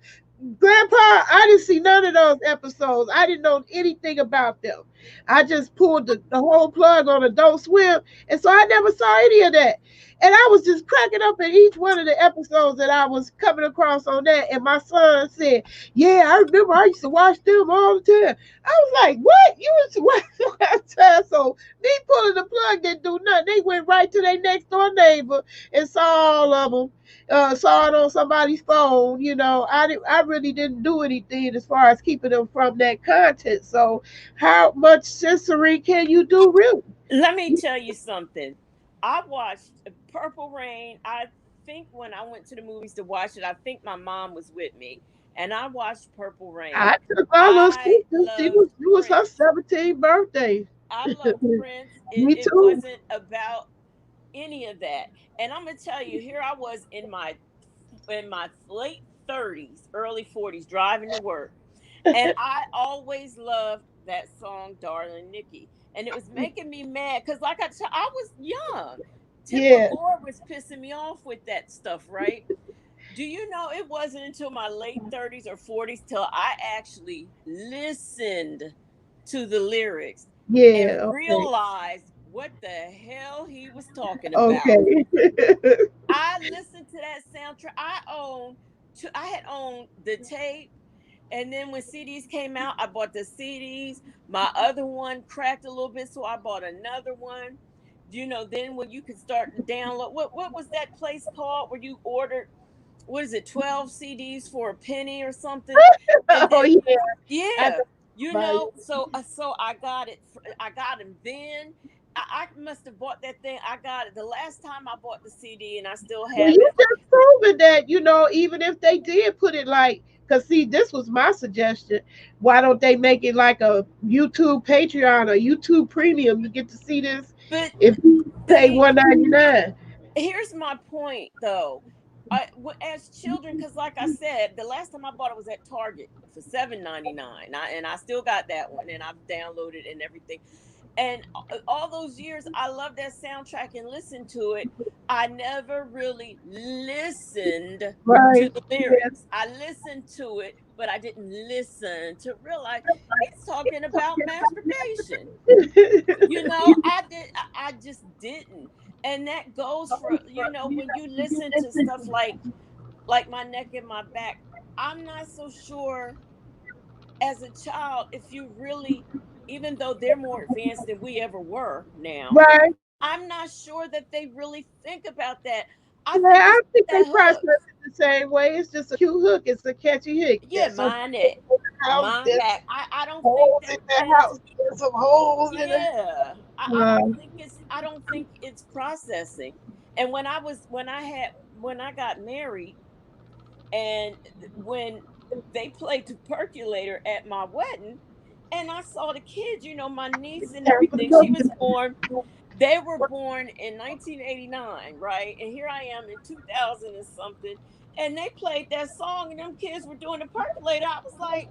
I didn't see none of those episodes. I didn't know anything about them. I just pulled the whole plug on Adult Swim, and so I never saw any of that. And I was just cracking up at each one of the episodes that I was coming across on that. And my son said, "Yeah, I remember I used to watch them all the time." I was like, "What? You used to watch them all the time?" So me pulling the plug didn't do nothing. They went right to their next door neighbor and saw all of them. Saw it on somebody's phone. I really didn't do anything as far as keeping them from that content. So, how much censoring can you do, really? let me tell you something. I watched Purple Rain. I think when I went to the movies to watch it, I think my mom was with me, and I watched Purple Rain. I took my little I sister. loved It was her Prince. 17th birthday. I loved Prince. Me It too. wasn't about any of that. And I'm gonna tell you, here I was in my late 30s, early 40s, driving to work, and I always loved that song, Darling Nikki. And it was making me mad because, like I was young. Tipper Yeah, Gore was pissing me off with that stuff, right? Do you know it wasn't until my late 30s or 40s till I actually listened to the lyrics yeah, and okay, realized what the hell he was talking about? okay. I listened to that soundtrack. I had owned the tape, And then when CDs came out, I bought the CDs. My other one cracked a little bit, so I bought another one. Then when you could start to download, what was that place called where you ordered, what is it, 12 CDs for a penny or something? And Oh then, yeah, I yeah, know. Right. so I got it. I got them then. I must have bought that thing. I got it the last time I bought the CD, and I still Well, have you it. just proven that, even if they did put it like, because see, this was my suggestion. Why don't they make it like a YouTube Patreon or YouTube Premium? You get to see this But if you pay see, $1.99. here's my point though. As children, because like I said, the last time I bought it was at Target for $7.99, and I still got that one, and I've downloaded and everything. And all those years, I loved that soundtrack and listened to it. I never really listened to Right. the Yeah. lyrics. I listened to it, but I didn't listen to realize he's talking about masturbation. I just didn't. And that goes for, when you listen to stuff like My Neck and My Back. I'm not so sure as a child if you really, even though they're more advanced than we ever were now, Right. I'm not sure that they really think about that. I Yeah, think it's I think they that process hook. it the same way. It's just a cute hook. It's a catchy hook. Yeah, There's some mind it. people in the house. Mind There's back. I don't think holes in that the there's house. There's some holes in it. yeah. I don't think it's processing. And when I got married, and when they played the percolator at my wedding, and I saw the kids, my niece and everything, she was born, they were born in 1989, right? And here I am in 2000 and something, and they played that song, and them kids were doing the percolator. I was like,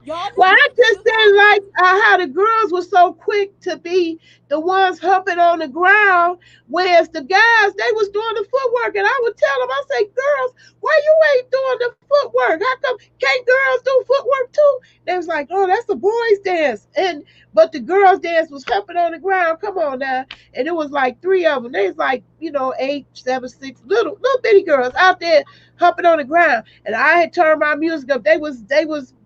y'all know Well, how I to just do didn't that? like how the girls were so quick to be the ones humping on the ground, whereas the guys, they was doing the footwork. And I would tell them, I say, girls, why you ain't doing the footwork? How come can't girls do footwork too? They was like, oh, that's a boys dance. But the girls dance was humping on the ground. Come on now. And it was like three of them. They was like, 8, 7, 6 little bitty girls out there humping on the ground. And I had turned my music up. They was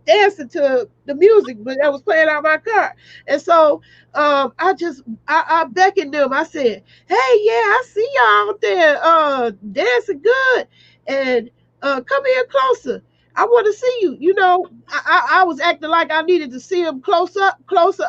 dancing to the music, but that was playing out my car. And so I beckoned them. I said, hey, yeah, I see y'all out there dancing good. And come here closer. I want to see you. I was acting like I needed to see them closer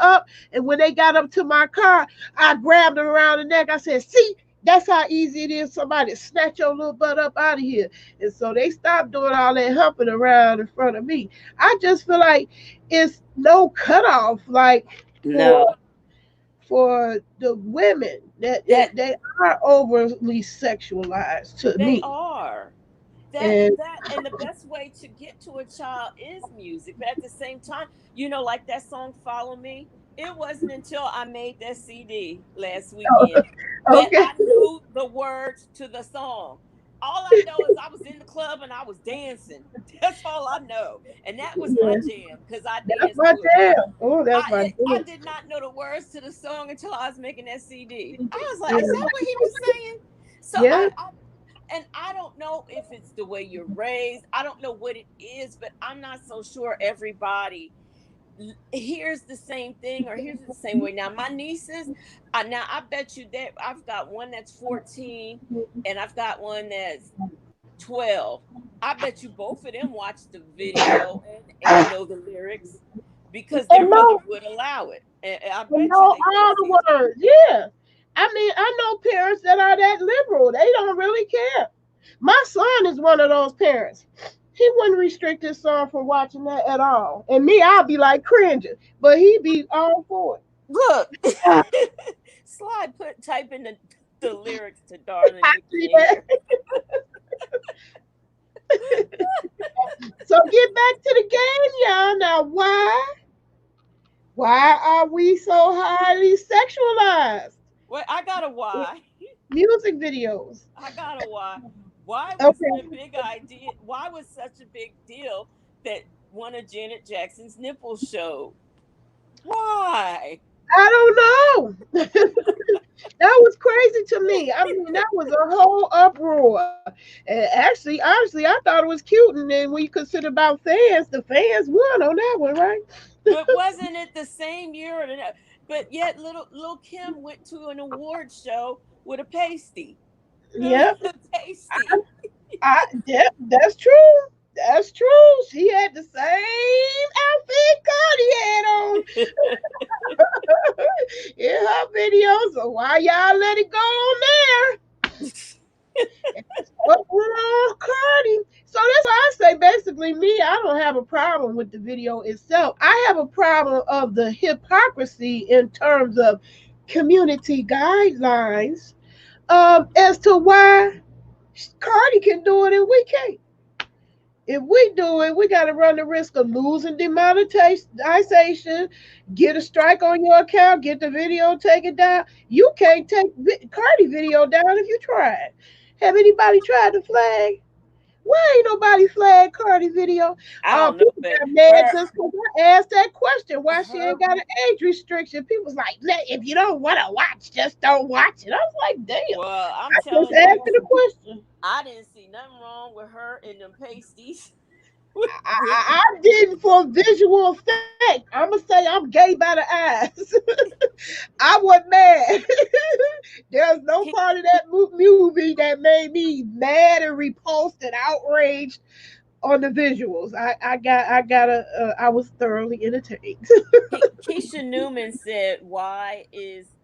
up. And when they got up to my car, I grabbed them around the neck. I said, see, that's how easy it is. Somebody snatch your little butt up out of here. And so they stopped doing all that humping around in front of me. I just feel like it's no cutoff, like for No, for the women that that they are overly sexualized to they me. are. that And that and the best way to get to a child is music, but at the same time, like that song Follow Me, it wasn't until I made that CD last weekend that okay, I knew the words to the song. All I know is I was in the club and I was dancing. That's all I know, and that was my yeah, jam because I that's danced my to it. jam. Oh, that's my I jam. did not know the words to the song until I was making that CD. I was like, is Yeah, that what he was saying? So yeah. I don't know if it's the way you're raised. I don't know what it is, but I'm not so sure everybody hears the same thing or hears it the same way. Now, my nieces, now I bet you that I've got one that's 14 and I've got one that's 12. I bet you both of them watch the video and know the lyrics because their And mother no, would allow it. And I and bet you know they all both the hear it. words. Yeah. I mean, I know parents that are that liberal. They don't really care. My son is one of those parents. He wouldn't restrict his son from watching that at all. And me, I'll be like cringing, but he be all for it. Look, Ah, type in the lyrics to Darling I Nikki see in that. here. So get back to the game, y'all. Now, why are we so highly sexualized? Wait, I got a why. Music videos. I got a why. Why was it a Okay. big idea? Why was such a big deal that one of Janet Jackson's nipples showed? Why? I don't know. That was crazy to me. I mean, that was a whole uproar. And actually, honestly, I thought it was cute. And then when you consider about fans, the fans won on that one, right? But wasn't it the same year? But yet, little Kim went to an award show with a pasty. Yeah, Pasty. that's true. That's true. She had the same outfit Cardi had on in her video. So why y'all let it go on there? What wrong, Cardi? So that's why I say basically me, I don't have a problem with the video itself. I have a problem of the hypocrisy in terms of community guidelines as to why Cardi can do it and we can't. If we do it, we got to run the risk of losing demonetization, get a strike on your account, get the video taken down. You can't take Cardi video down if you tried. Have anybody tried to flag? Why ain't nobody flag Cardi video? I don't know, People but got mad her just because I asked that question. Why she her ain't got an age restriction? People was like, if you don't want to watch, just don't watch it. I was like, damn. well, I'm I just telling asked you, the question. I didn't see nothing wrong with her in them pasties. I didn't for visual effect. I'm gonna say I'm gay by the eyes. I wasn't mad. There's no Ke- part of that movie that made me mad and repulsed and outraged on the visuals. I was thoroughly entertained. Keisha Newman said, why is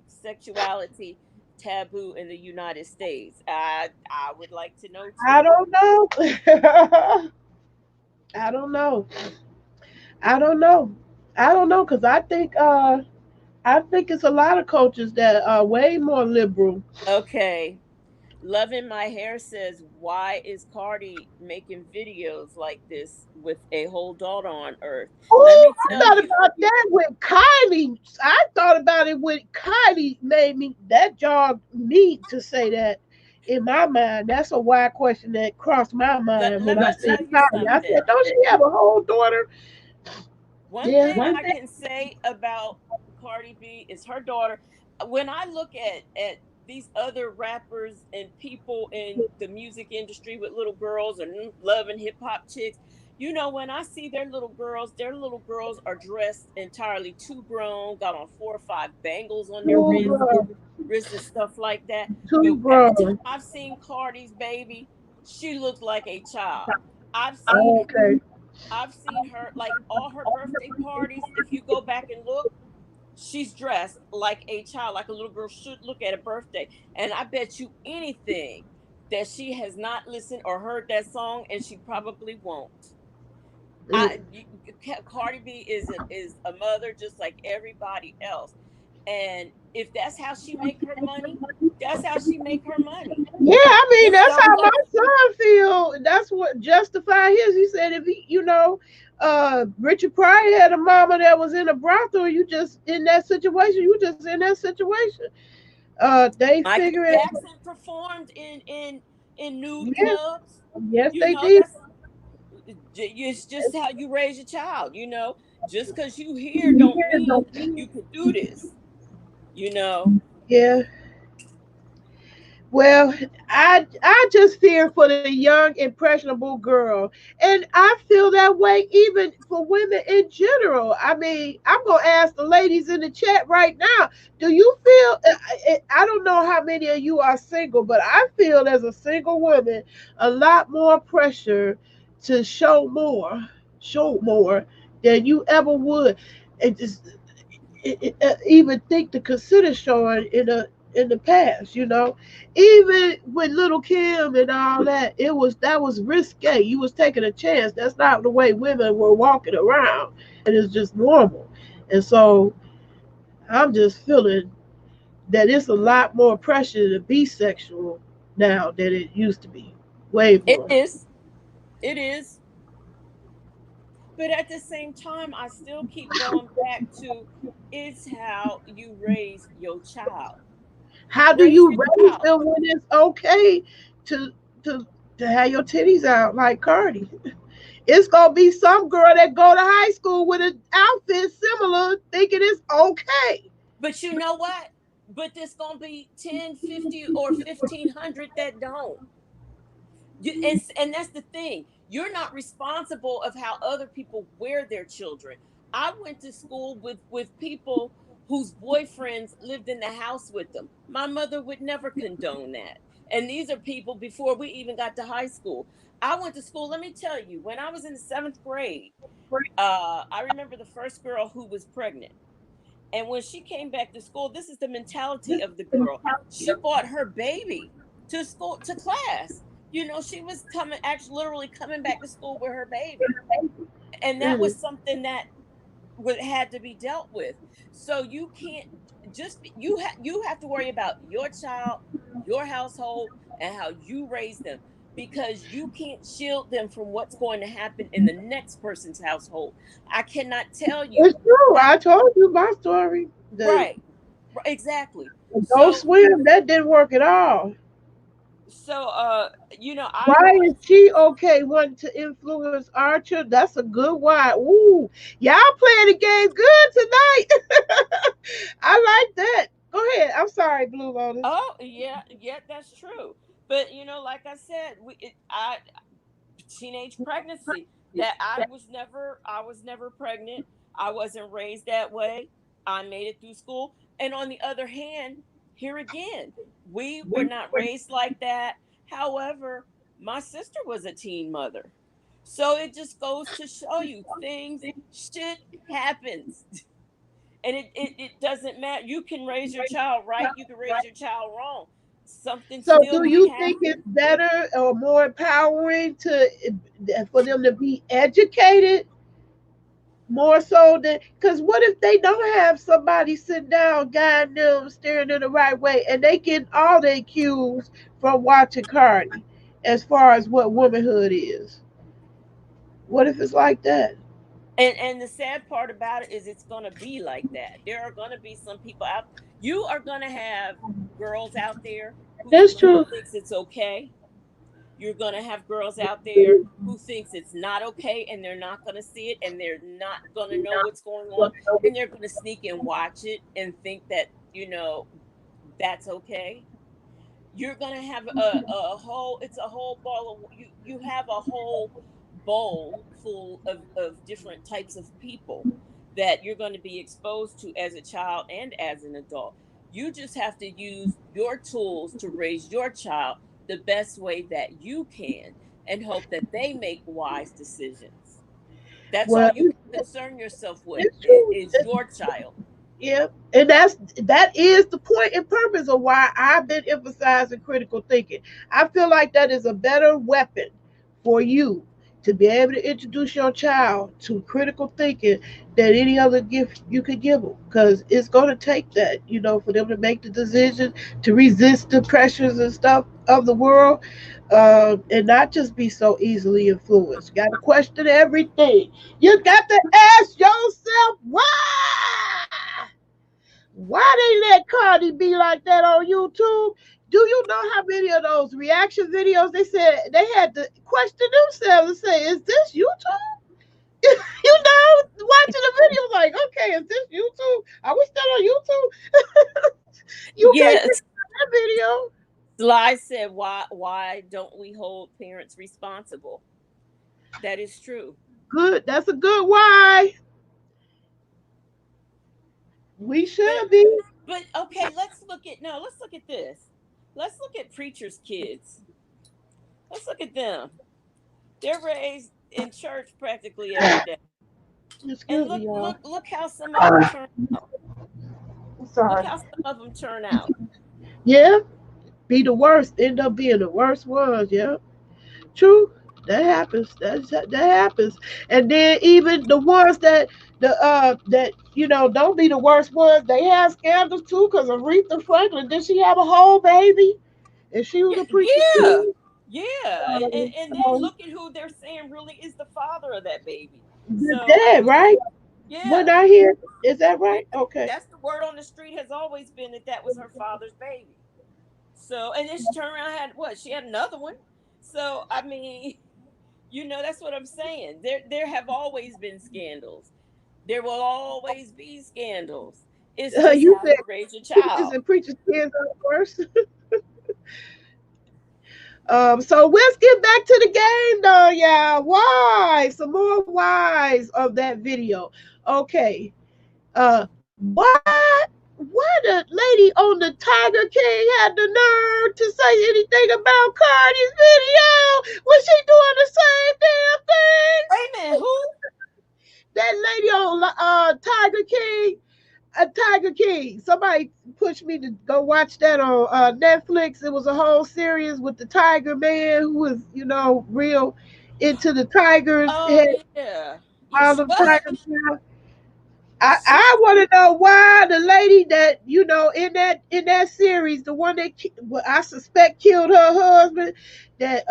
sexuality taboo in the United States? I would like to know I too. don't know. I don't know. I don't know. I don't know because I think it's a lot of coaches that are way more liberal. Okay. Loving My Hair says, why is Cardi making videos like this with a whole daughter on Earth? Let Oh, me I tell thought you, about that with Kylie. I thought about it with Kylie. Made me that jogged me to say that in my mind. That's a why question that crossed my mind when let I me said tell you Kylie. I said, something. don't she have a whole daughter? One Yeah. thing I can say about Cardi B is her daughter. When I look at these other rappers and people in the music industry with little girls and love and hip hop chicks, when I see their little girls are dressed entirely too grown, got on 4 or 5 bangles on their Too wrists, grown. wrists and stuff like that. Too But every time grown. I've seen Cardi's baby, she looks like a child. I've seen Okay. I've seen her like all her birthday parties. If you go back and look, she's dressed like a child, like a little girl should look at a birthday. And I bet you anything that she has not listened or heard that song, and she probably won't. Mm. Cardi B is a mother just like everybody else, and if that's how she make her money, that's how she make her money. Yeah, I mean Just that's don't how my let son feel. That's what justify his. He said if he, Richard Pryor had a mama that was in a brothel. You just in that situation. You just in that situation. They Michael figure it. Jackson performed in nude Yeah, clubs. yes, they did. That's it's just how you raise your child. Just because you here don't mean you can do this. You know, Yeah. Well, I just fear for the young impressionable girl, and I feel that way even for women in general. I mean, I'm gonna ask the ladies in the chat right now. Do you feel? I don't know how many of you are single, but I feel as a single woman a lot more pressure to show more than you ever would, and just even think to consider showing in the past. Even with little Kim and all that, that was risque. You was taking a chance. That's not the way women were walking around, and it's just normal. And so I'm just feeling that it's a lot more pressure to be sexual now than it used to be. Way it more. is. It is. But at the same time, I still keep going back to it's how you raise your child. How do Raise you your raise child. them when it's okay to to to have your titties out like Cardi? It's gonna be some girl that go to high school with an outfit similar, thinking it's okay. But you know what? But there's gonna be 10, 50, or 1,500 that don't. And that's the thing. You're not responsible of how other people wear their children. I went to school with people whose boyfriends lived in the house with them. My mother would never condone that. And these are people before we even got to high school. I went to school, let me tell you, when I was in the 7th grade, I remember the first girl who was pregnant. And when she came back to school, this is the mentality of the girl. She brought her baby to school, to class. She was coming, actually literally coming back to school with her baby. And that Mm. was something that had to be dealt with. So you can't you have to worry about your child, your household, and how you raise them, because you can't shield them from what's going to happen in the next person's household. I cannot tell you It's true. that. I told you my story. The Right. Exactly. Don't So swim. That didn't work at all. so I Why watched. is she okay wanting to influence Archer? That's a good why. Ooh, y'all playing the game good tonight. I like that. Go ahead. I'm sorry, Blue Lotus. Oh, yeah, yeah, that's true. But like I said, I teenage pregnancy, that I was never pregnant. I wasn't raised that way. I made it through school. And on the other hand, here again, we were not raised like that. However, my sister was a teen mother. So it just goes to show you, things, shit happens. And it doesn't matter. You can raise your child right, you can raise your child wrong. Something So, still do might you think happen. it's better or more empowering for them to be educated more so than, because what if they don't have somebody sitting down guiding them, steering in the right way, and they get all their cues from watching Cardi, as far as what womanhood is? What if it's like that? And the sad part about it is, it's going to be like that. There are going to be some people out. You are going to have girls out there That's who true. thinks it's okay. You're going to have girls out there who thinks it's not okay, and they're not going to see it, and they're not going to know what's going on, and they're going to sneak and watch it and think that, that's okay. You're going to have a whole, it's a whole ball of, you have a whole bowl full of different types of people that you're going to be exposed to as a child and as an adult. You just have to use your tools to raise your child the best way that you can, and hope that they make wise decisions. That's all Well, you can concern yourself with, it's true. is your child. Yeah, and that is the point and purpose of why I've been emphasizing critical thinking. I feel like that is a better weapon for you to be able to introduce your child to critical thinking than any other gift you could give them, because it's going to take that, for them to make the decision, to resist the pressures and stuff of the world, and not just be so easily influenced. You got to question everything. You got to ask yourself why. Why they let Cardi be like that on YouTube? Do you know how many of those reaction videos they said they had to question themselves and say, "Is this YouTube?" Watching the video like, "Okay, is this YouTube? Are we still on YouTube?" You can't Yes. figure out that video. Sly said, why don't we hold parents responsible? That is true. Good, that's a good why. We But should be. okay, let's look at this. Let's look at preachers' kids. Let's look at them. They're raised in church practically every day. And Excuse look me, y'all. look look how some of them turn out. I'm Look sorry. how some of them turn out. Yeah, be the worst. End up being the worst ones. Yeah. True. That happens. That happens. And then even the ones that don't be the worst ones, they have scandals too. Because Aretha Franklin, did she have a whole baby? And she was Yeah, a preacher's yeah. kid. Yeah. And then So, look at who they're saying really is the father of that baby. the So I dad, mean, right? When yeah. I hear, is that Yeah. right? Okay. That's the word on the street, has always been that that was her father's baby. So, and then she turned around and had what? She had another one. So, I mean, that's what I'm saying. There have always been scandals. There will always be scandals. It's just You how said you raise your preachers child. and preachers' kids are worse. So let's get back to the game though, y'all. Why? Some more whys of that video. Okay. Why the lady on the Tiger King had the nerve to say anything about Cardi's video when she doing the same damn thing? Wait a minute, who? That lady on Tiger King, Tiger King. Somebody pushed me to go watch that on Netflix. It was a whole series with the Tiger Man who was, real into the tigers. Oh Had yeah, yeah. all She, them well, tigers. she. I want to know why the lady that in that series, the one that well, I suspect killed her husband, that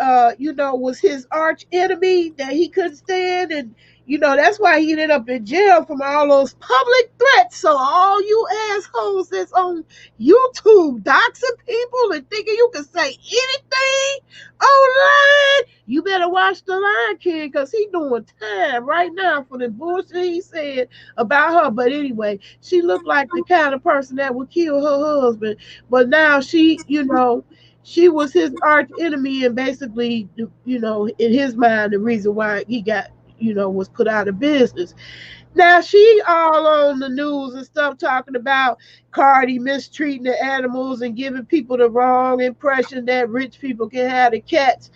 was his arch enemy that he couldn't stand, and that's why he ended up in jail from all those public threats. So all you assholes that's on YouTube doxing people and thinking you can say anything online, you better watch the Lion King because he doing time right now for the bullshit he said about her. But anyway, she looked like the kind of person that would kill her husband. But now she was his arch enemy, and basically, in his mind, the reason why he got, was put out of business. Now she all on the news and stuff talking about Cardi mistreating the animals and giving people the wrong impression that rich people can have the cats.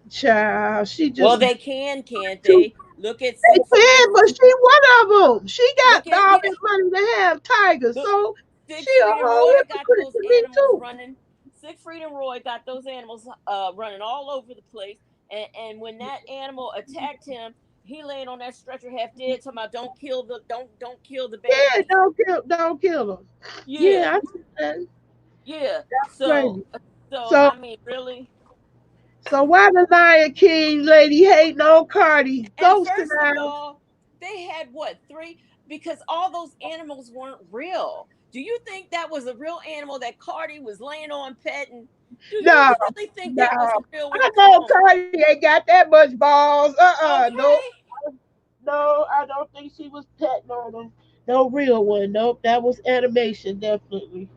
Child, she Well, just they can, can't too. they? Look at They Six can, Freedom. but she one of them. She Look got at all yeah. this money to have tigers, Look, so she Six a Freedom whole Roy got hypocrite those to me animals too. running. Six Freedom Roy got those animals running all over the place. And when that animal attacked him, he laying on that stretcher half dead, talking about don't kill the Yeah, babies. don't kill them. Yeah, Yeah, I see that. yeah. So Crazy. so So I mean, really. so why the Lion King lady hating on Cardi, And ghosting first of out? all, they had what, three? Because all those animals weren't real. Do you think that was a real animal that Cardi was laying on petting? Do you No, really think no. that was a real one? I Come know on. Cardi ain't got that much balls. No, Okay. no, I don't think she was petting on them. No real one. Nope, that was animation, definitely.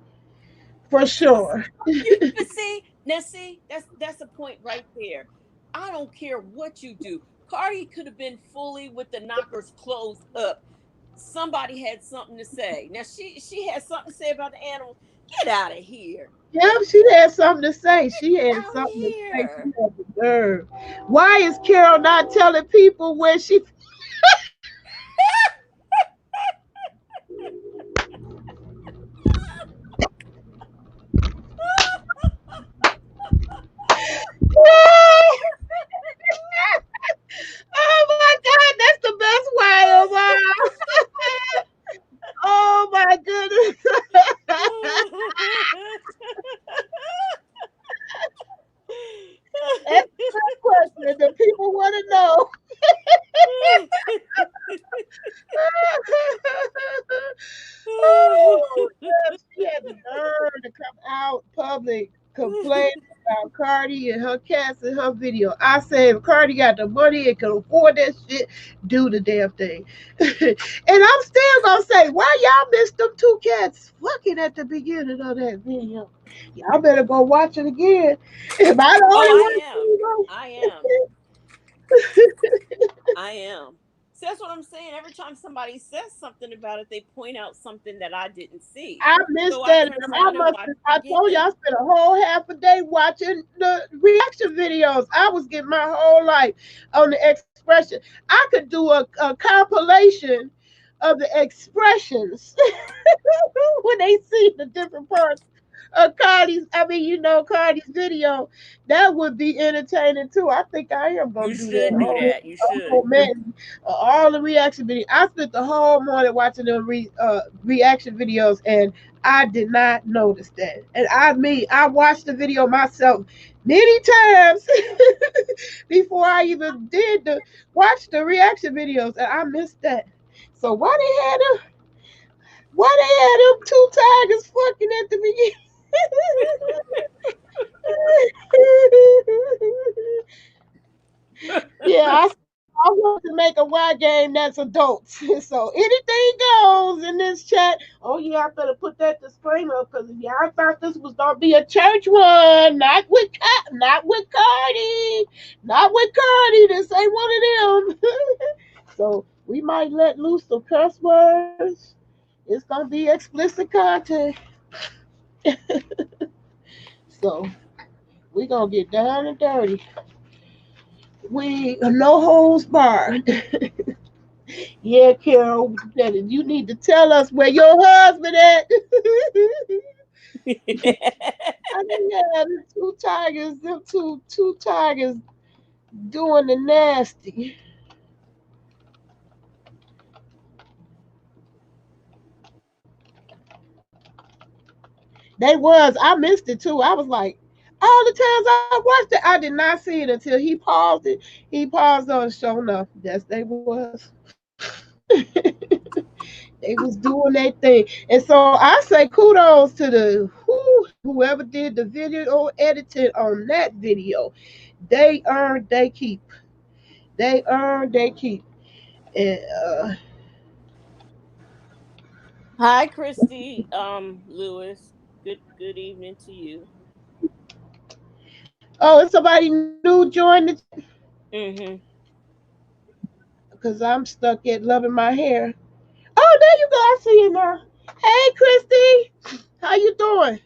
For sure. But see, now see, that's a point right there. I don't care what you do. Cardi could have been fully with the knockers closed up. Somebody had something to say. Now she had something to say about the animals. Get out of here. Yep, she had something to say. She had Out of something to say. She here. had the nerve. Why is Carol not telling people where she? Oh my God, that's the best way of all. Oh my goodness. That's a good question. The people want to know. Oh, yeah, she had the nerve to come out public complaining about Cardi and her cats and her video. I said, if Cardi got the money and can afford that shit, do the damn thing. And I'm still gonna say, why y'all missed them two cats fucking at the beginning of that video? Y'all better go watch it again. Am I the Oh, only I one? am. I am. I am. So that's what I'm saying. Every time somebody says something about it, they point out something that I didn't see. I So missed I that. turn I around and must watch have, it I told you I again. spent a whole half a day watching the reaction videos. I was getting my whole life on the expression. I could do a compilation of the expressions when they see the different parts of Cardi's. I mean, Cardi's video. That would be entertaining too. I think I am gonna You do that. should do that. You Oh should. man, all the reaction videos. I spent the whole morning watching the reaction videos, and I did not notice that. And I watched the video myself many times before I even did the watch the reaction videos, and I missed that. So why they had them two tigers fucking at the beginning? Yeah, I want to make a a Y game that's adults. So anything goes in this chat. Oh yeah, I better put that disclaimer because y'all thought this was gonna be a church one, not with Cardi, not with Cardi. This ain't one of them. So we might let loose some curse words. It's gonna be explicit content. So we gonna get down and dirty. We no holds barred. Yeah, Carol, you need to tell us where your husband at. I mean, yeah, the two tigers doing the nasty. They was. I missed it too. I was like, all the times I watched it, I did not see it until he paused it. He paused on show enough. Yes, they was. They was doing their thing. And so I say kudos to whoever did the video editing on that video. They earned they keep. They earned they keep. And Hi, Christy. Lewis. Good evening to you. oh, it's somebody new joined the Mm-hmm. because I'm stuck at loving my hair. Oh, there you go. I see you now. Hey, Christy, how you doing?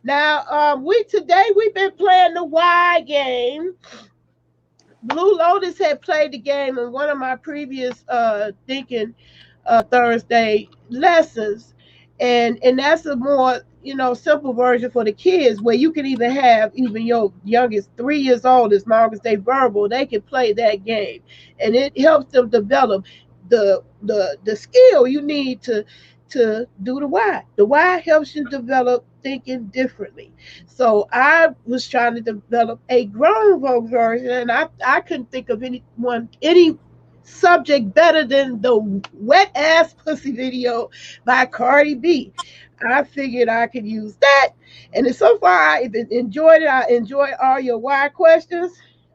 Now, we today we've been playing the Y game. Blue Lotus had played the game in one of my previous thinking Thursday lessons, and that's a more simple version for the kids where you can even have even your youngest 3 years old, as long as they verbal, they can play that game, and it helps them develop the skill you need to do the why. The why helps you develop thinking differently. So I was trying to develop a grown folk version, and I couldn't think of any subject better than the wet ass pussy video by Cardi B. I figured I could use that, and so far I enjoyed it. I enjoy all your why questions.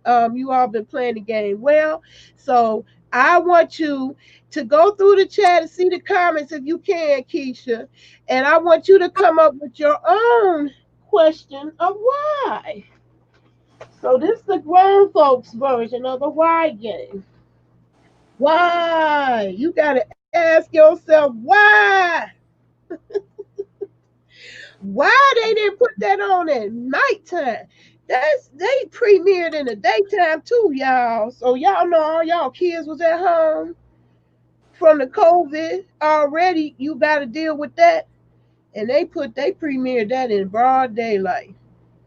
You all been playing the game well, so I want you to go through the chat and see the comments if you can, Keisha, and I want you to come up with your own question of why. So this is the grown folks version of the why game. Why? You gotta ask yourself why. Why they didn't put that on at nighttime? They premiered in the daytime too, y'all. So y'all know all y'all kids was at home from the COVID already. You gotta deal with that. And they premiered that in broad daylight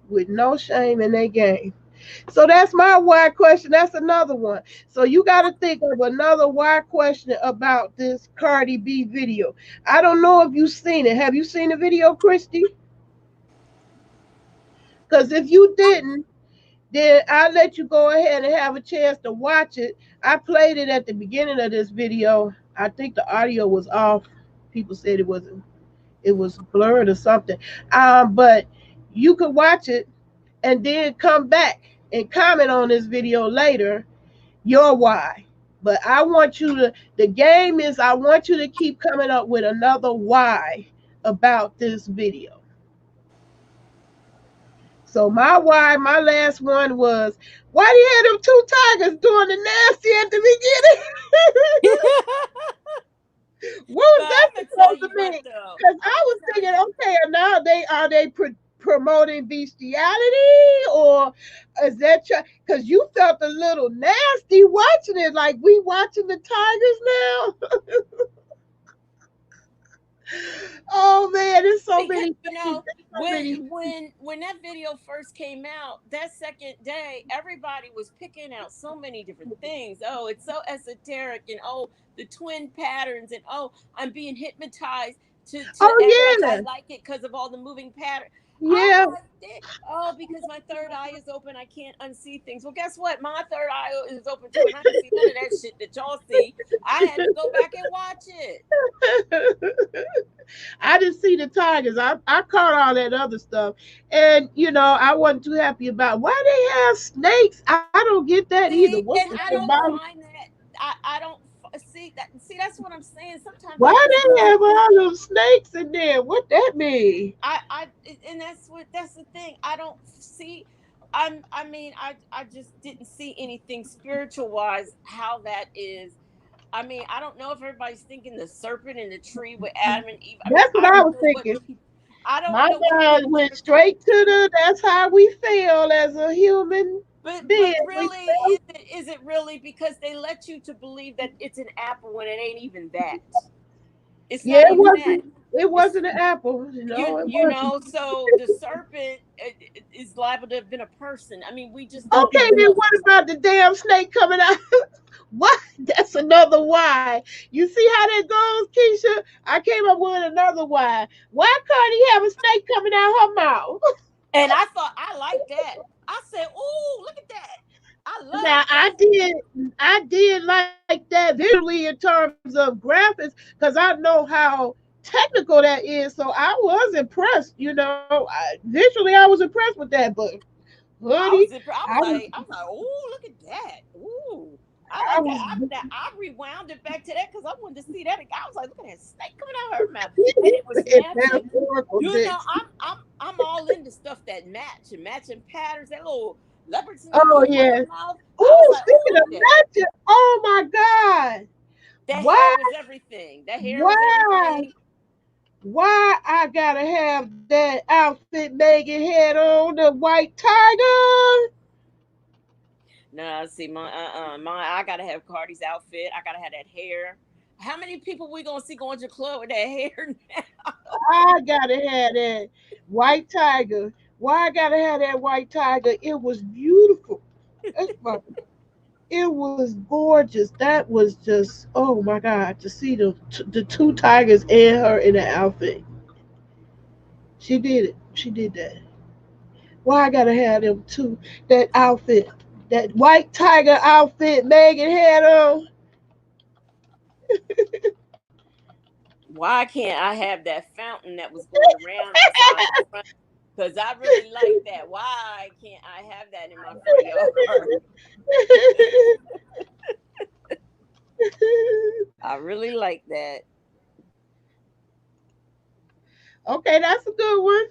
with no shame in their game. So that's my why question. That's another one. So you got to think of another why question about this Cardi B video. I don't know if you've seen it. Have you seen the video, Christy? Because if you didn't, then I'll let you go ahead and have a chance to watch it. I played it at the beginning of this video. I think the audio was off. People said it was blurred or something. But you could watch it and then come back and comment on this video later your why. But I want you to, the game is, I want you to keep coming up with another why about this video. So my last one was, why do you have them two tigers doing the nasty at the beginning? What was But that I'm gonna tell supposed to you what mean? though. Because I'm I was gonna tell thinking, you. okay, now are they promoting bestiality, or is that because you felt a little nasty watching it, like we watching the tigers now? Oh man, there's so Because many things. There's so when many. when that video first came out, that second day everybody was picking out so many different things. Oh, it's so esoteric, and oh, the twin patterns, and oh, I'm being hypnotized to act like Oh I yeah, like it because of all the moving pattern. I'm yeah. like, oh, because my third eye is open, I can't unsee things. Well, guess what? My third eye is open too, and I can see none of that shit that y'all see. I had to go back and watch it. I didn't see the tigers. I caught all that other stuff. And I wasn't too happy about why they have snakes. I don't get that either. See, What's the and thing I don't about it? find that. I don't see that. See, that's what I'm saying. Sometimes Why I just they really have think all those snakes in there? What that mean? I and that's the thing. I don't see. I mean, I just didn't see anything spiritual wise how that is. I mean, I don't know if everybody's thinking the serpent in the tree with Adam and Eve. I mean, That's what I I don't was know what thinking. people. I don't My know what God people went are straight to thinking. the. That's how we feel as a human being. But We really, feel. is it really because they let you to believe that it's an apple when it ain't even that? It's Yeah, not it even that. wasn't. It It's wasn't an apple. No, it you wasn't. know. So the serpent is liable to have been a person. I mean, we just don't Okay, then know. what about the damn snake coming out? What? That's another why. You see how that goes, Keisha? I came up with another why. Why Cardi have a snake coming out her mouth? And I thought I liked that. I said, "Ooh, look at that! I love Now that." I did like that visually in terms of graphics because I know how technical that is. So I was impressed. Visually I was impressed with that. But I honey, was impressed. I was I was like, "Ooh, look at that! Ooh, I I like that." was I rewound it back to that because I wanted to see that. I was like, "Look at that snake coming out her mouth," and it was it's matching. metaphorical, You know, Dix. I'm all into stuff that match and matching patterns. That little leopard snake Oh came out yeah. her mouth. I was Oh, like, "Oh, speaking look of at that!" magic, oh my God. That hair Why was everything. That hair was why everything. I gotta have that outfit Megan had on, the white tiger? No, see, I gotta have Cardi's outfit. I gotta have that hair. How many people we gonna see going to the club with that hair now? I gotta have that white tiger. Why I gotta have that white tiger? It was beautiful. That's my It was gorgeous. That was just, oh my God, to see the two tigers and her in the outfit. She did it. She did that. Why I gotta have them two? That outfit, that white tiger outfit Megan had on. Why can't I have that fountain that was going around outside my front? Because I really like that. Why can't I have that in my front yard? I really like that. Okay, that's a good one.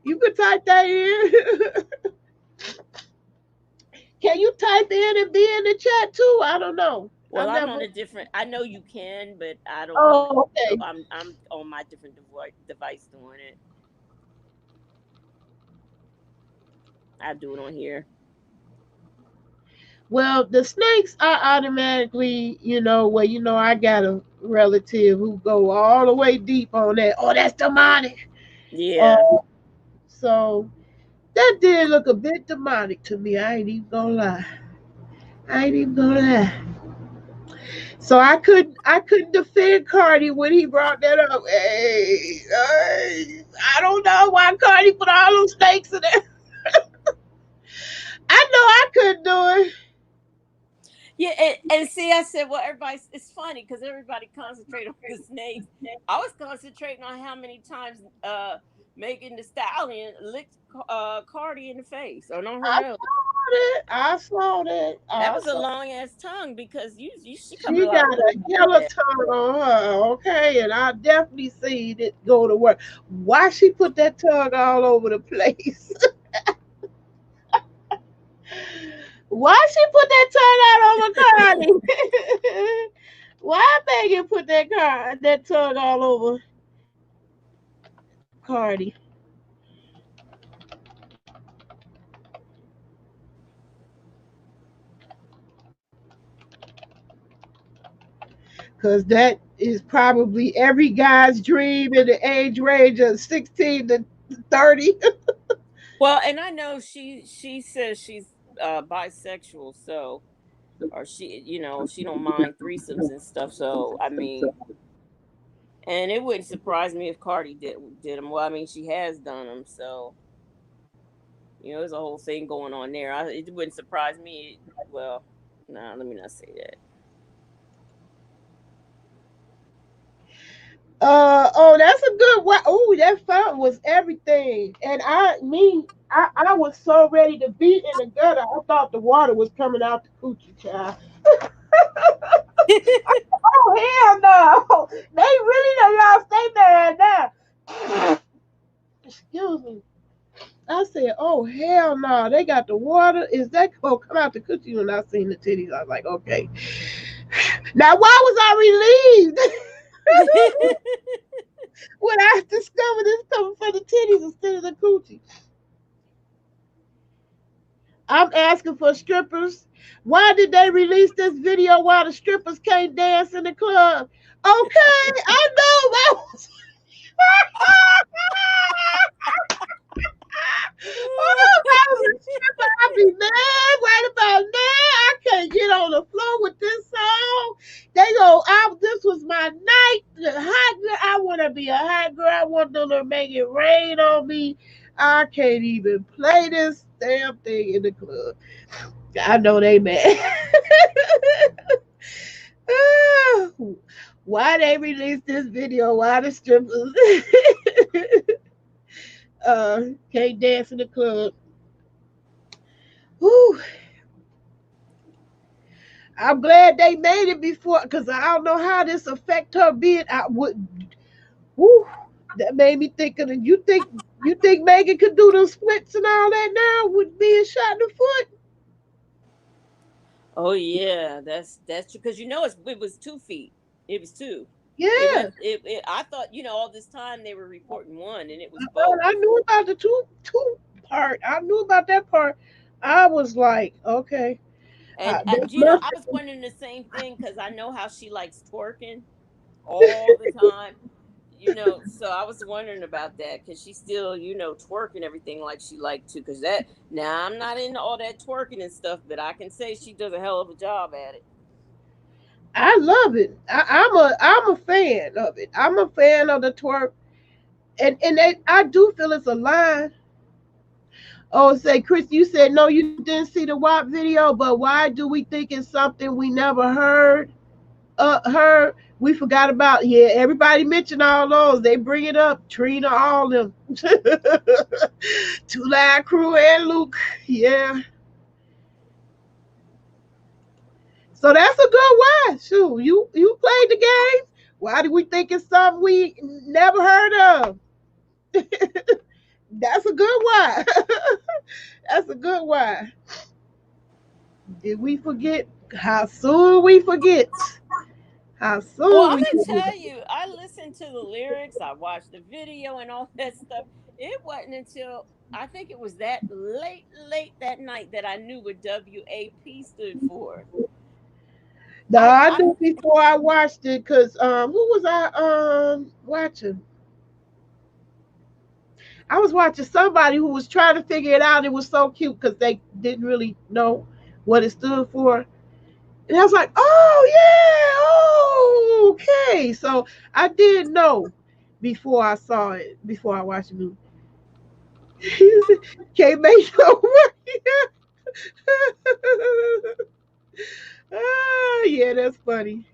You could type that in. Can you type in and be in the chat too? I don't know. I Well, I'm never. on a different. I know you can, but I don't know. Oh, So okay. I'm on my different device doing it. I do it on here. Well, the snakes, I automatically, I got a relative who go all the way deep on that. Oh, that's demonic. Uh, Yeah. so that did look a bit demonic to me. I ain't even gonna lie. I ain't even gonna lie. So I couldn't defend Cardi when he brought that up. Hey, I don't know why Cardi put all those snakes in there. I know I couldn't do it. Yeah, and see, I said, well, everybody's. It's funny because everybody concentrate on the snakes. I was concentrating on how many times Megan the Stallion licked Cardi in the face or on her I nose. saw it. I saw that. That I was a saw. long ass tongue because she coming She a lot got of a with yellow that. tongue on her, okay, and I definitely seen it go to work. Why she put that tongue all over the place? Why she put that tongue out over Cardi? Why Megan put that tongue all over Cardi? Because that is probably every guy's dream in the age range of 16 to 30. Well, and I know she says she's bisexual, so or she don't mind threesomes and stuff. So I mean, and it wouldn't surprise me if Cardi did them. Well, I mean, she has done them, so there's a whole thing going on there. It wouldn't surprise me. Well, nah, let me not say that. On that's a good one. Oh, that fountain was everything. And I was so ready to be in the gutter. I thought the water was coming out the coochie, child. Oh hell no! They really don't y'all stay there now. Excuse me. I said, oh hell no! They got the water. Is that gonna come out the coochie? When I seen the titties, I was like, okay. Now why was I relieved when I discovered it's coming from the titties instead of the coochie? I'm asking for strippers. Why did they release this video while the strippers can't dance in the club? Okay, I know that was. Oh, I was a stripper. I be mad right about now. I can't get on the floor with this song. They go, this was my night. The hot girl. I want to be a hot girl. I want them to make it rain on me. I can't even play this damn thing in the club. I know they mad. Why they released this video? Why the strippers can't dance in the club? Whew. I'm glad they made it before, because I don't know how this affect her being. I would. Whew, that made me think of it. You think Megan could do those splits and all that now with being shot in the foot? Oh yeah, that's true. Because it was 2 feet. It was two. It Yeah. was I thought all this time they were reporting one, and it was I both. knew about the two part. I knew about that part. I was like, okay. And This must. I was wondering the same thing because I know how she likes twerking all the time. So I was wondering about that because she's still twerking everything like she liked to. Because that now I'm not into all that twerking and stuff, but I can say she does a hell of a job at it. I love it. I'm a fan of it. I'm a fan of the twerk, and I do feel it's a line. Oh, say Chris, you said no, you didn't see the WAP video, but why do we think it's something we never heard? Heard. We forgot about. Yeah, everybody mentioned all those. They bring it up. Trina, all them. Two Line Crew and Luke. Yeah. So that's a good one. Shoot, you played the game. Why do we think it's something we never heard of? That's a good one. That's a good one. Did we forget? How soon we forget? How Well, soon I'm we gonna forget? tell you, I listened to the lyrics, I watched the video and all that stuff. It wasn't until I think it was that late that night that I knew what WAP stood for. No, I I I knew before I watched it because who was I watching? I was watching somebody who was trying to figure it out. It was so cute because they didn't really know what it stood for. And I was like, oh yeah, oh, okay. So I did know before I saw it, before I watched the movie. Can't make no money. Ah, yeah, that's funny.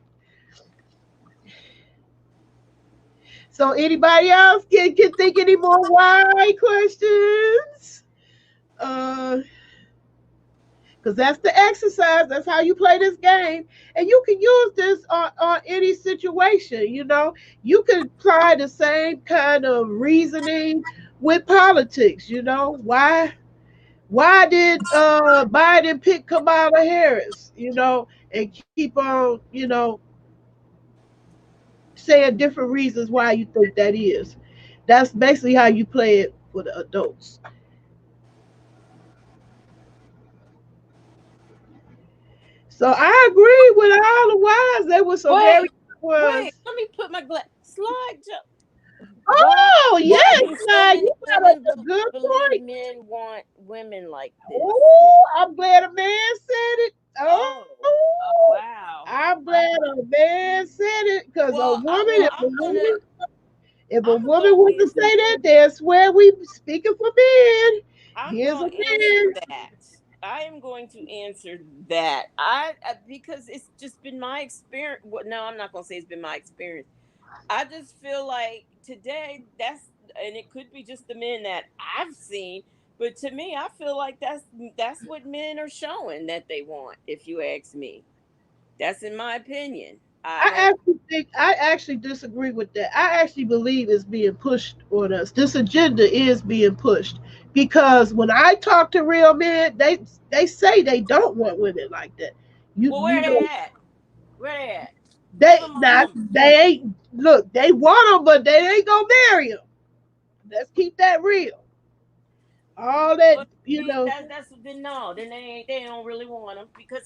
So anybody else can think any more why questions? Uh, because that's the exercise. That's how you play this game, and you can use this on any situation. You can apply the same kind of reasoning with politics. Why did Biden pick Kamala Harris? And keep on saying different reasons why you think that is. That's basically how you play it for the adults. So I agree with all the whys. There were some very wait, good ones. let me put my slide jump. Why Oh why yes, do so now many you got women a good believe point. men want women like this? Oh, I'm glad a man said it. Oh, oh Oh, wow. I'm glad Uh, a man said it because a well, woman, if a I'm woman gonna was to say that, they swear we speaking for men. I'm Here's a going to answer man. that. I am going to answer that. Because it's just been my experience. Well, no, I'm not going to say it's been my experience. I just feel like today, and it could be just the men that I've seen, but to me, I feel like that's what men are showing that they want. If you ask me, that's in my opinion. I don't. I actually disagree with that. I actually believe it's being pushed on us. This agenda is being pushed because when I talk to real men, they say they don't want women like that. Well, You where know they at? Where they at? Give they them a not number. they ain't look. They want them, but they ain't gonna marry them. Let's keep that real. All that Well, you see, know. that's then no, then they don't really want them because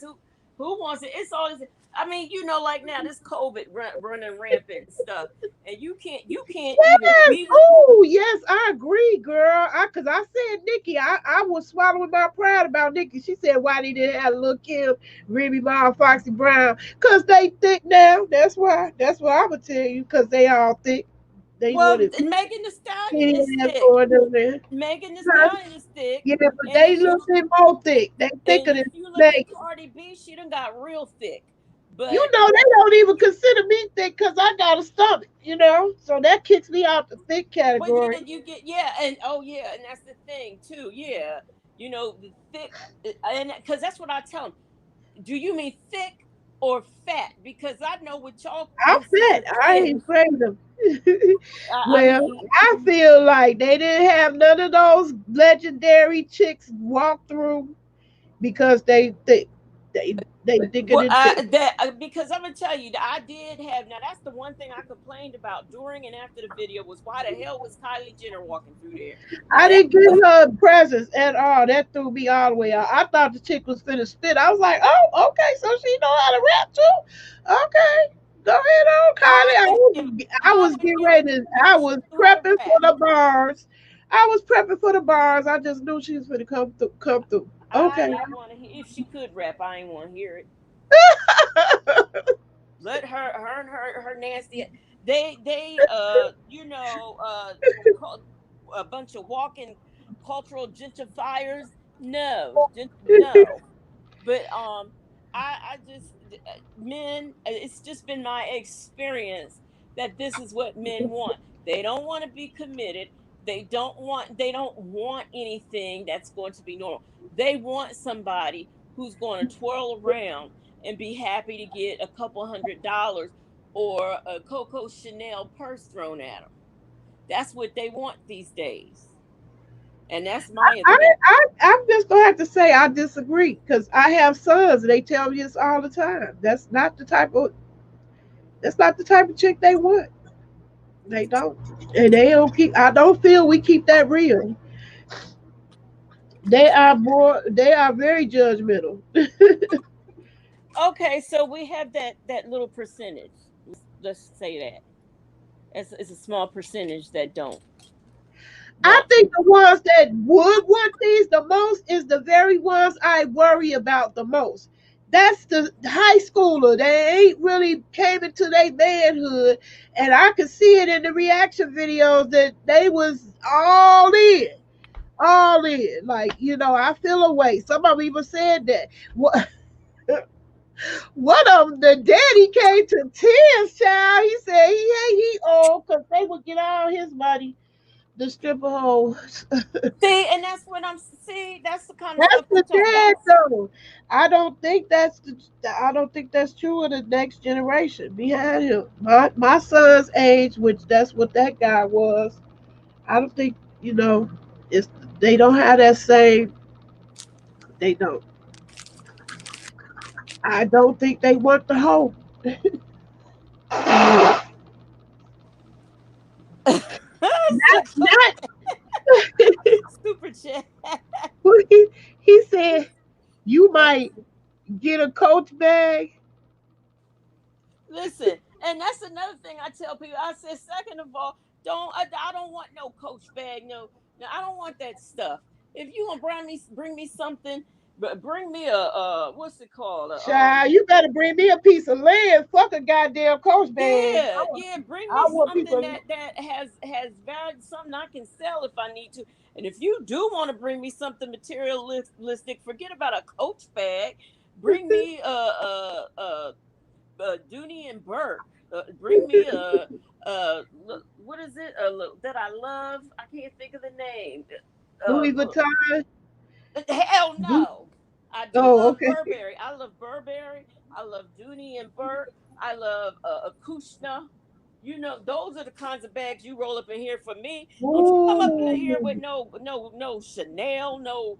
who wants it? It's always. I mean, like now this COVID running rampant and stuff, and you can't even Yes. be with. Oh, yes, I agree, girl. Cause I said Nikki, I was swallowing my pride about Nikki. She said why they didn't have Lil Kim, Remy Ma, Foxy Brown. Cause they thick now. That's why. That's what I would tell you. Cause they all thick. They Well, wanted Megan the Stallion skinny is ass thick. going over there. Megan the Huh? Stallion is thick, Yeah, but and they if little you bit more thick. They and thicker than if you look at Megan. Cardi B, she done got real thick. You But know they don't even consider me thick because I got a stomach. So that kicks me out the thick but category. yeah, you get and oh yeah, and that's the thing too. Yeah, the thick, and because that's what I tell them. Do you mean thick or fat? Because I know what y'all I'm consider fat. I thick. ain't afraid of. I Well, mean, I feel like they didn't have none of those legendary chicks walk through because they thick. They thicker what than thick. that because I'm gonna tell you that I did have. Now that's the one thing I complained about during and after the video was why the hell was Kylie Jenner walking through there? Now I that didn't give her presents at all. That threw me all the way out. I thought the chick was finna spit. I was like, oh, okay, so she know how to rap too. Okay, go ahead on, I Kylie. would give I I was would getting give her ready the to. I permission was to do her prepping for rap. the bars. I was prepping for the bars. I just knew she was gonna come through. Come through. I Okay. didn't want to hear if she could rap. I didn't want to hear it. Let her and her nasty. They call a bunch of walking cultural gentrifiers. No, no. But I just men. It's just been my experience that this is what men want. They don't want to be committed. They don't want anything that's going to be normal. They want somebody who's going to twirl around and be happy to get a couple $100 or a Coco Chanel purse thrown at them. That's what they want these days, and that's my opinion. I'm just gonna have to say I disagree because I have sons and they tell me this all the time. That's not the type of chick they want. They don't, and they don't keep. I don't feel we keep that real. They are very judgmental. Okay, so we have that little percentage. Let's say that it's a small percentage that don't I want. think the ones that would want these the most is the very ones I worry about the most. That's the high schooler. They ain't really came into their manhood, and I could see it in the reaction videos that they was all in. Like I feel away. Some of them even said that. One of them, the daddy came to tears, child. He said he old because they would get all his money, the stripper hoes. See, and that's what I'm. See, that's the kind of That's stuff I'm the talking about. dad though. I don't think that's true of the next generation behind him. My son's age, which that's what that guy was. I don't think it's they don't have that same. They don't. I don't think they want the hoe. Not super, not. super chat. He said you Uh, might get a Coach bag. Listen, and that's another thing I tell people. I said, second of all, I don't want no Coach bag. No, I don't want that stuff. If you gonna bring me something, but bring me a what's it called? Child, you better bring me a piece of land. Fuck a goddamn Coach bag. Yeah, yeah. Bring I me want something people. that has value, something I can sell if I need to. And if you do want to bring me something materialistic, forget about a Coach bag. Bring me a Dooney and Burke. Bring me what is it? That I love. I can't think of the name. Louis Look, Vuitton. hell Gu- no. I do Oh, love okay. Burberry. I love Burberry. I love Dooney and Burt. I love Akushna. You know, those are the kinds of bags you roll up in here for me. Don't you come up in here with Ooh. no Chanel, no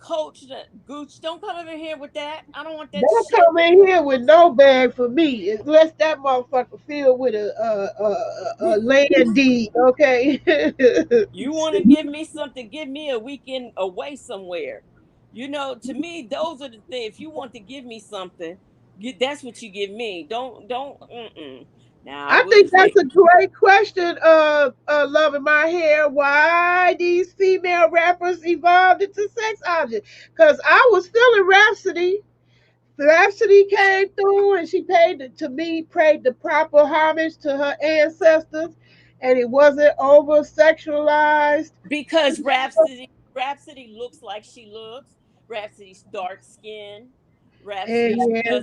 Coach, no Gucci. Don't come up in here with that. I don't want that Don't shit. come in here with no bag for me unless that motherfucker filled with a land deed, okay? You want to give me something, give me a weekend away somewhere. You know, to me, those are the things. If you want to give me something, that's what you give me. Don't. Mm-mm. Now, I I will think that's say, a great question, loving my hair. Why these female rappers evolved into sex objects? Because I was feeling Rhapsody. Rhapsody came through and she to me, paid the proper homage to her ancestors, and it wasn't over sexualized. because Rhapsody looks like she looks. Rhapsody's dark skin. And Rhapsody yeah,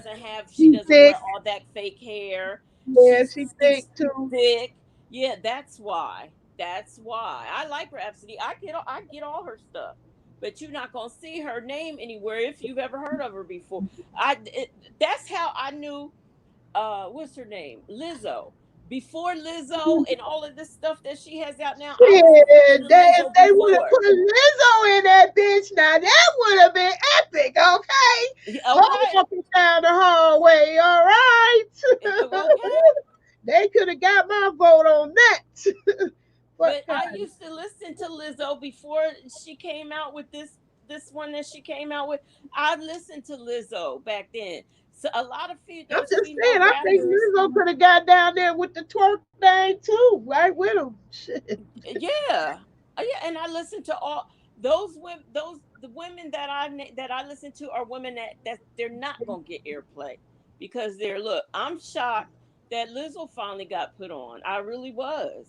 she she doesn't wear thick. all that fake hair. Yeah, she thick She's too. thick. Yeah, that's why. That's why. I like Rhapsody. I get all her stuff. But you're not gonna see her name anywhere if you've ever heard of her before. That's how I knew what's her name? Lizzo. Before Lizzo and all of this stuff that she has out now, I was Yeah, listening to if Lizzo they would have before. put Lizzo in that bitch, now that would have been epic, okay? Her Okay. walking down the hallway, all right. Okay. They could have got my vote on that. What But I kind? used to listen to Lizzo before she came out with this one that she came out with. I listened to Lizzo back then. So a lot of I'm those just female saying, I think rappers, Lizzo could have got down there with the twerk thing too, right with him. Shit. yeah, yeah, and I listen to all those women. Those the women that I listen to are women that they're not gonna get airplay because they're look. I'm shocked that Lizzo finally got put on. I really was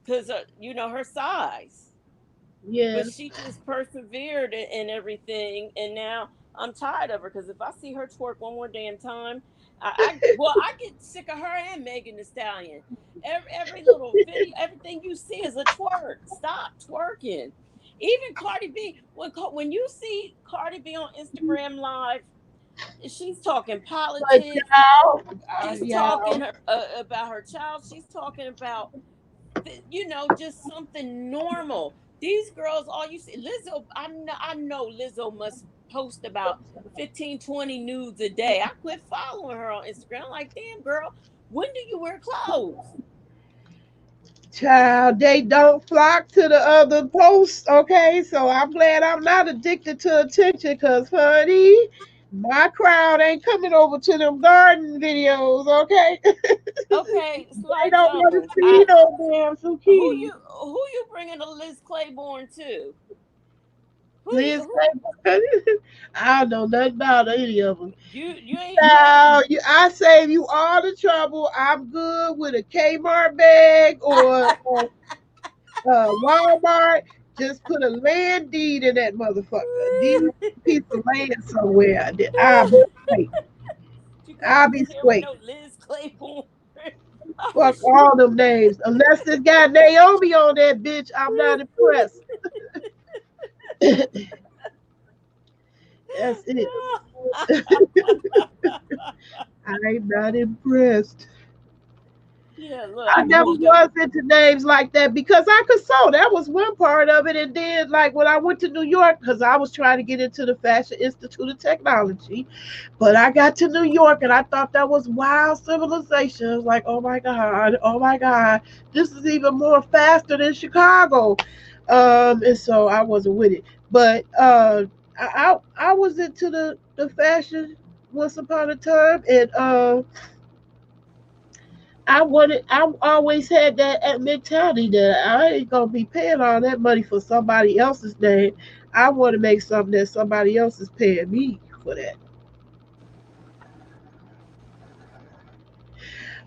because you know her size, Yeah. but she just persevered and everything, and now I'm tired of her because if I see her twerk one more damn time, I get sick of her and Megan the Stallion. Every little video, everything you see is a twerk. Stop twerking. Even Cardi B, when you see Cardi B on Instagram Live, she's talking But politics. y'all, She's y'all, talking about her child. She's talking about just something normal. These girls, all you see, Lizzo, I know Lizzo must post about 15, 20 nudes a day. I quit following her on Instagram. I'm like, damn, girl, when do you wear clothes? child, they don't flock to the other posts, okay? So I'm glad I'm not addicted to attention because, honey, my crowd ain't coming over to them garden videos, okay? Okay, They Sly don't want to Jones. see no damn zucchini. Who you bringing a Liz Claiborne to? Liz, Who I don't know nothing about any of them. you ain't I save you all the trouble. I'm good with a Kmart bag or Walmart. Just put a land deed in that motherfucker. Deed a piece of land somewhere. I'll be straight. you come I'll up be in here with straight. no Liz Claiborne. I Fuck wish you all them names. Unless this guy Naomi on that bitch, I'm not impressed. That's it. I'm not impressed. yeah, look, I I never told you. was into names like that because I could sew. That was one part of it. And then, like when I went to New York, because I was trying to get into the Fashion Institute of Technology, but I got to New York and I thought that was wild civilization. I was like, oh my God, this is even more faster than Chicago. And so I wasn't with it. But I was into the fashion once upon a time, and I always had that mentality that I ain't gonna be paying all that money for somebody else's name. I want to make something that somebody else is paying me for that.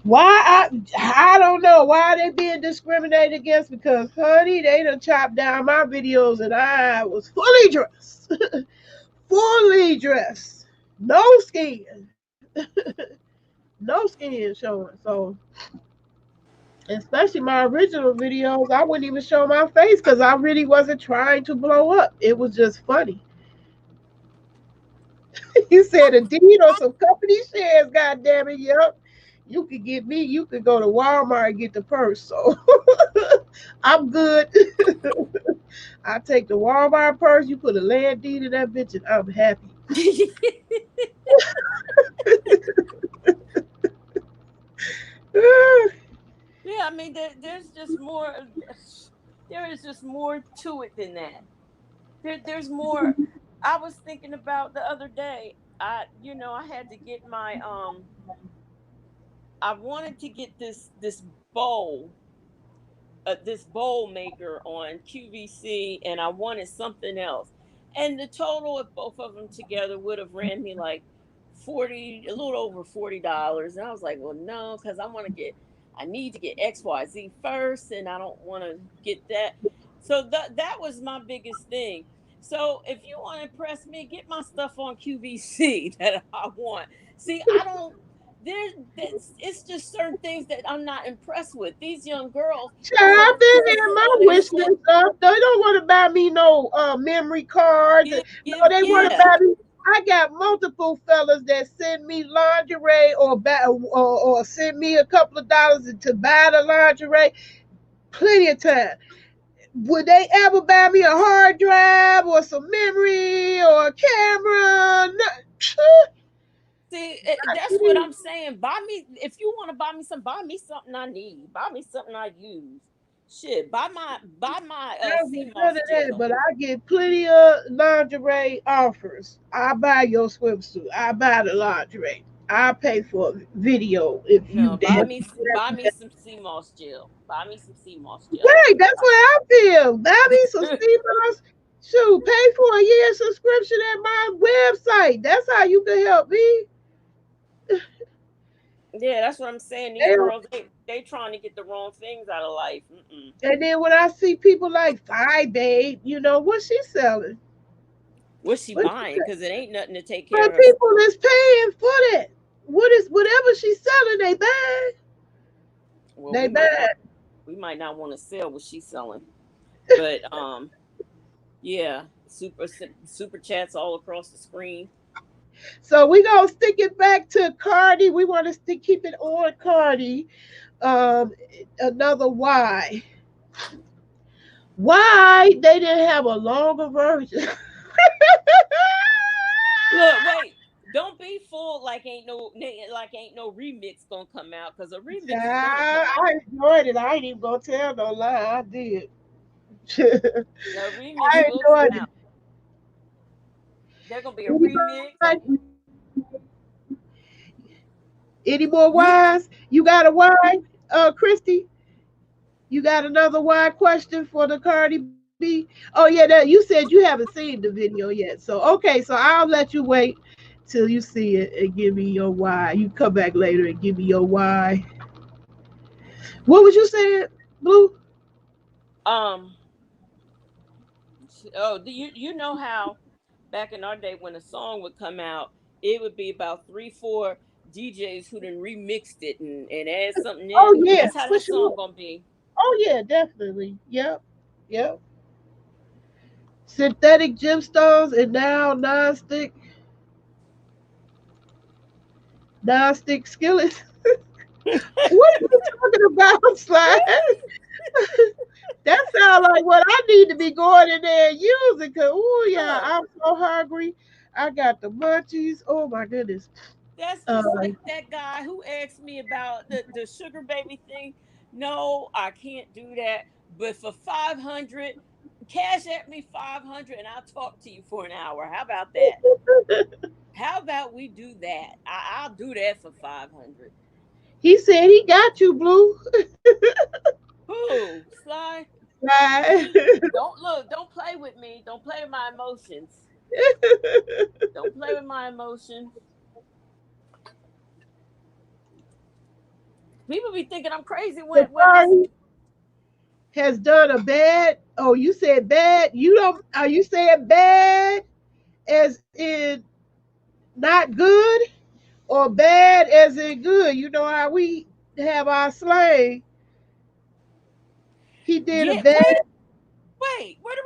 Why I don't know why they being discriminated against because honey they done chopped down my videos and I was fully dressed, fully dressed, no skin. no skin showing. So, especially my original videos, I wouldn't even show my face because I really wasn't trying to blow up. It was just funny. You said a deed or some company shares, God damn it, yep. You could get me, you could go to Walmart and get the purse. So I'm good. I take the Walmart purse, you put a land deed in that bitch, and I'm happy. Yeah, I mean, there's just more. There is just more to it than that. There's more. I was thinking about the other day. I had to get my I wanted to get this bowl, this bowl maker on QVC, and I wanted something else. And the total of both of them together would have ran me like 40, a little over $40. And I was like, well, no, because I need to get XYZ first, and I don't want to get that. So that was my biggest thing. So if you want to impress me, get my stuff on QVC that I want. See, I don't. It's just certain things that I'm not impressed with. These young girls Child, who are I've been flexing in my on their wish stuff, list up. They don't want to buy me no memory cards. No, they want to yeah. buy me. I got multiple fellas that send me lingerie or send me a couple of dollars to buy the lingerie. Plenty of time. Would they ever buy me a hard drive or some memory or a camera? No. See, that's what I'm saying. Buy me if you want to buy me something. Buy me something I need. Buy me something I use. Shit, buy my I don't get none CMOS of that, gel. but I get plenty of lingerie offers. I buy your swimsuit. I buy the lingerie. I pay for a video if you No, buy damn. me some CMOS gel. Buy me some CMOS gel. That's Right, what that's what I feel. Buy me some steamers. Shoot, pay for a year subscription at my website. That's how you can help me. yeah, that's what I'm saying. These They don't- girls, they trying to get the wrong things out of life. Mm-mm. And then when I see people like Fi Babe, what's she selling? What's she What she buying? selling? Because it ain't nothing to take care But of her. people is paying for that. Whatever she's selling, they bad. Well, They bad. we might not want to sell what she's selling, but yeah, super chats all across the screen. So we gonna stick it back to Cardi. We want to keep it on Cardi. Um, Another why? Why they didn't have a longer version? Look, wait. Don't be fooled like ain't no remix gonna come out because a remix is gonna Child, come out. I enjoyed it. I ain't even gonna tell no lie. I did. A remix I will come enjoyed out. it. There's gonna be a remix. Anybody, any more You whys? You got a why, Christy? You got another why question for the Cardi B? Oh yeah, that you said you haven't seen the video yet. So okay, so I'll let you wait till you see it and give me your why. You come back later and give me your why. What was you saying, Blue? um oh, do you know how back in our day when a song would come out, it would be about 3, 4 DJs who then remixed it and add something Oh in. yeah, That's how for this song sure. gonna be. Oh yeah, definitely. Yep, yep. Synthetic gemstones and now non-stick skillets. What are you talking about, Slide? That sounds like what I need to be going in there and using. Cause oh yeah, Look, I'm so hungry. I got the munchies. Oh my goodness. that's Uh, just like that guy who asked me about the sugar baby thing. No, I can't do that. But for 500, cash at me 500, and I'll talk to you for an hour. How about that? How about we do that? I'll do that for 500. he said he got you, Blue. Who? Sly? Right. See? Don't look. Don't play with me. Don't play with my emotions. Don't play with my emotions. People be thinking I'm crazy when I. Safari has done a bad. Oh, you said bad. You don't. Are you saying bad as in not good, or bad as in good. You know how we have our slang. He did a Yeah, bad. wait, where do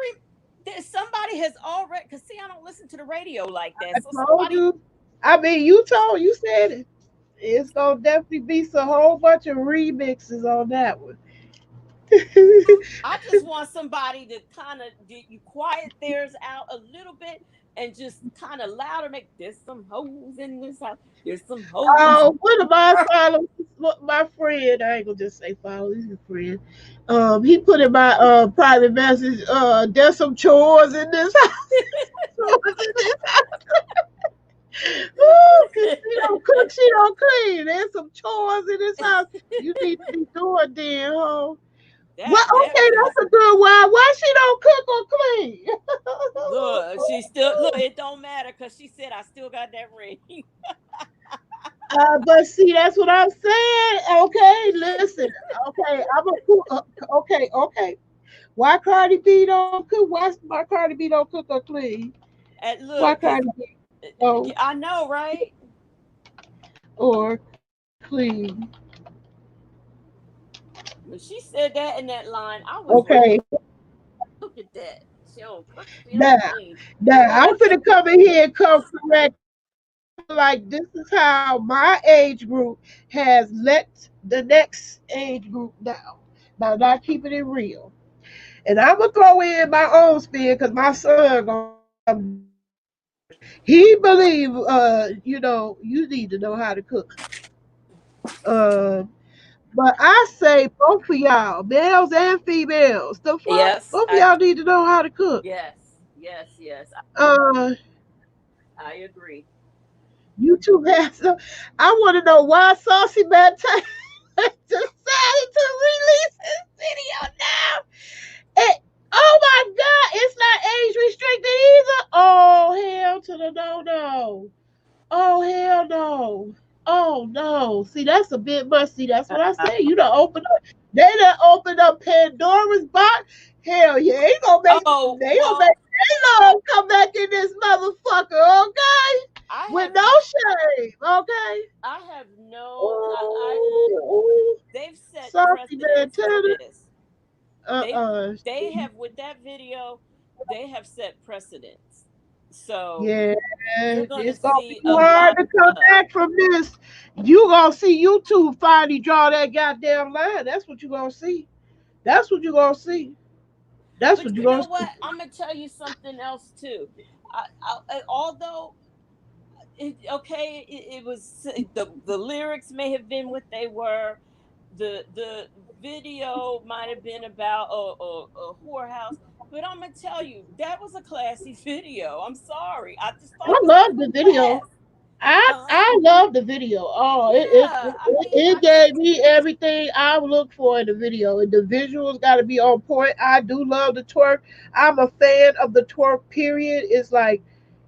somebody has already, because see, I don't listen to the radio like I that. So told somebody, you. I mean, you said it. It's gonna definitely be some whole bunch of remixes on that one. I just want somebody to kind of you quiet theirs out a little bit and just kind of louder. Make there's some hoes in this house. There's some hoes. Oh, one of my followers, my friend, I ain't gonna just say follow, he's a friend. He put in my private message, there's some chores in this house. Chores in this Ooh, 'cause she don't cook, she don't clean. There's some chores in this house. You need to be doing then, ho. Well, That okay, is, that's a good one. Why she don't cook or clean? look. She still look. It don't matter because she said I still got that ring. But see, that's what I'm saying. Okay, listen. Okay, I'm a cook. Okay, okay. Why Cardi B don't cook? Why Cardi B don't cook or clean? And Why look, Cardi cause B don't I know, right? or clean? When she said that in that line, I was like, Okay, look at that. She don't cook, she now, don't clean. now I'm Lord, finna come in here and come correct. I feel like this is how my age group has let the next age group down. Now, not keeping it real. And I'm gonna throw in my own spin because my son gonna come down with it. He believe, you need to know how to cook. Uh, but I say both of y'all, males and females, the fuck, yes, both of y'all need to know how to cook. yes, yes. Uh, I agree. YouTube has. I want to know why Saucy Man decided to release his video now. It, oh my God, it's not age restricted either. Oh hell to the no no. Oh hell no. Oh no. See, that's a bit much. See, that's what I Uh, say. You done open up. They done opened up Pandora's box. Hell yeah, oh they gonna well, make J-Lo come back in this motherfucker, okay? I With have no shame, okay? I have no I Ooh, they've set Saucy man, precedents tell with them. this. They Uh-uh. they have with that video, they have set precedents. So Yeah, you're gonna it's gonna be see a hard lot to of come stuff. back from this. You gonna see YouTube finally draw that goddamn line. That's what you gonna see. That's what you gonna see. That's But what you you gonna know see. what? I'm gonna tell you something else too. Although okay, it was the lyrics may have been what they were. The video might have been about a whorehouse, but I'm gonna tell you that was a classy video. I'm sorry, I just thought I it was love full the of video. class. Huh? I love the video. Oh, Yeah, I mean, it gave me everything I would look for in the video. And the visuals got to be on point. I do love the twerk. I'm a fan of the twerk. Period. It's like,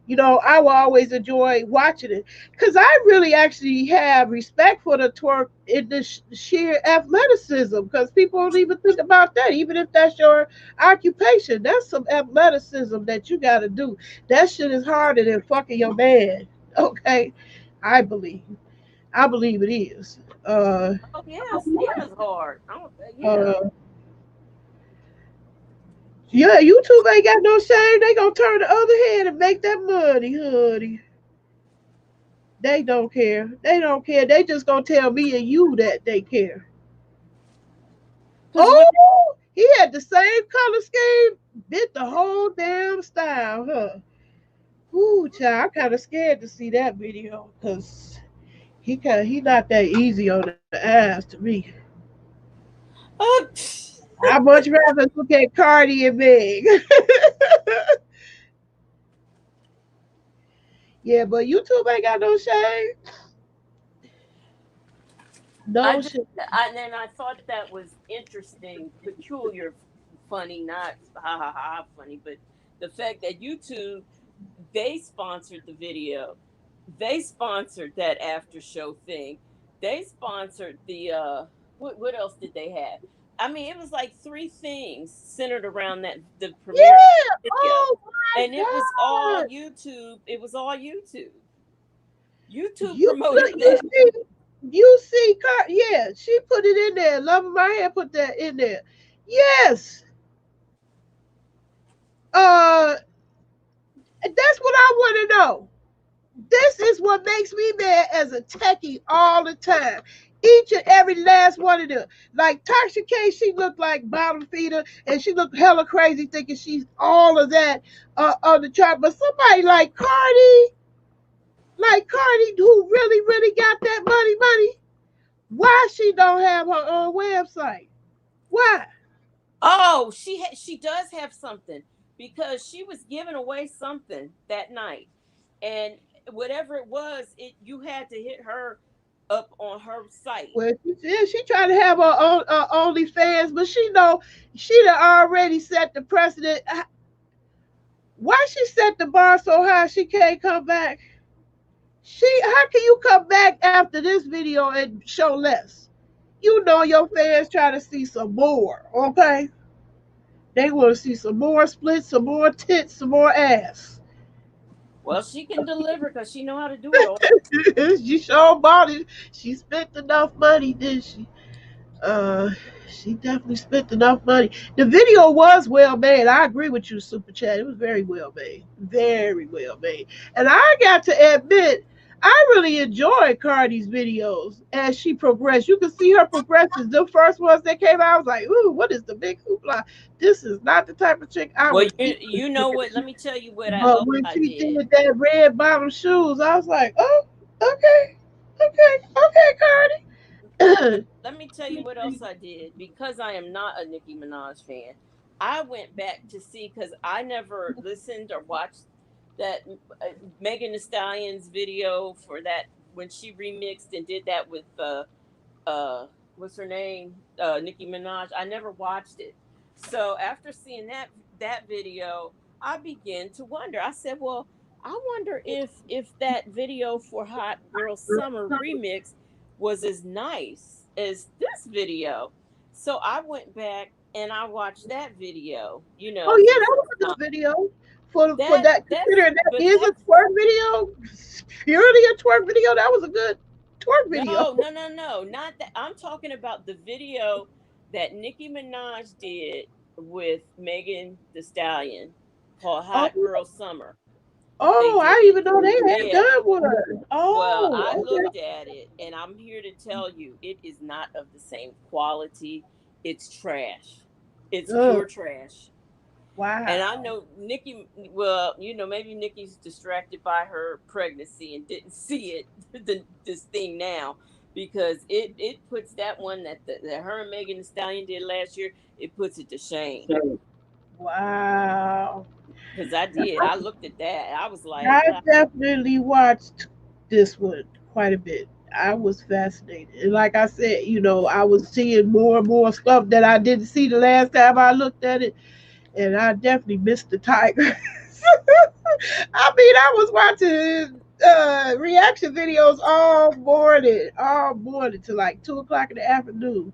I will always enjoy watching it because I really actually have respect for the twerk in the sheer athleticism. Because people don't even think about that. Even if that's your occupation, that's some athleticism that you got to do. That shit is harder than fucking your man. Okay, I believe. I believe it is. oh yes, yeah, it's hard. I don't, yeah. Uh, yeah, YouTube ain't got no shame. They gonna turn the other head and make that money, honey. They don't care. They don't care. They just gonna tell me and you that they care. Because when Oh, he had the same color scheme, bit the whole damn style, huh? Ooh, child, I'm kind of scared to see that video because he not that easy on the ass to me. uh, I much rather look at Cardi and Meg. Yeah, but YouTube ain't got no shame. I No just shame. and then I thought that was interesting, peculiar, funny, not ha ha ha funny, but the fact that YouTube, they sponsored the video, they sponsored that after show thing, they sponsored the what else did they have? I mean, it was like three things centered around that the premiere of Yeah. the video, Oh my and it was all God. YouTube. It was all YouTube. YouTube You promoted you that. see yeah, she put it in there. Love of my hair put that in there. Yes. Uh that's what I want to know. This is what makes me mad as a techie all the time. Each and every last one of them. Like Tasha K, she looked like bottom feeder and she looked hella crazy thinking she's all of that on the chart. But somebody like Cardi, who really, really got that money, why she don't have her own website? Why? Oh, she does have something because she was giving away something that night, and whatever it was, it you had to hit her up on her site. Well, she trying to have her own OnlyFans, but she know she done already set the precedent. Why she set the bar so high she can't come back? How can you come back after this video and show less? You know your fans try to see some more, okay? They want to see some more splits, some more tits, some more ass. Well, she can deliver because she know how to do it all. She sure bought it. She spent enough money, did she? Uh, she definitely spent enough money. The video was well made. I agree with you, Super Chat. It was very well made. Very well made. And I got to admit, I really enjoyed Cardi's videos as she progressed. You can see her progressions. The first ones that came out, I was like, ooh, what is the big hoopla? This is not the type of chick I Well, would you eat with. you know what? Let me tell you But else when I she did. did that red bottom shoes, I was like, oh, okay, okay, Cardi. Let me tell you what else I did because I am not a Nicki Minaj fan. I went back to see because I never listened or watched that Megan Thee Stallion's video for that when she remixed and did that with uh what's her name, Nicki Minaj. I never watched it. So after seeing that video, I began to wonder. I said, well, I wonder if that video for Hot Girl Summer remix was as nice as this video. So I went back and I watched that video, Oh for yeah, the that was first a time. good video. For That that, that's considering that but is a that's twerk video, purely a twerk video, that was a good twerk video. no, not that. I'm talking about the video that Nicki Minaj did with Megan Thee Stallion called Oh, Hot Girl Summer. They oh, did I didn't it. even know they had Yeah. done one. Well, I Oh, looked okay. at it and I'm here to tell you it is not of the same quality. It's trash. It's Oh, pure trash. And I wow. know Nikki, well, maybe Nikki's distracted by her pregnancy and didn't see it, this thing now, because it puts that one that her and Megan Thee Stallion did last year, it puts it to shame. Wow. Because I did. I looked at that. I was like, I definitely watched this one quite a bit. I was fascinated. And like I said, I was seeing more and more stuff that I didn't see the last time I looked at it. And I definitely missed the tiger. I mean, I was watching reaction videos all morning to like 2 o'clock in the afternoon,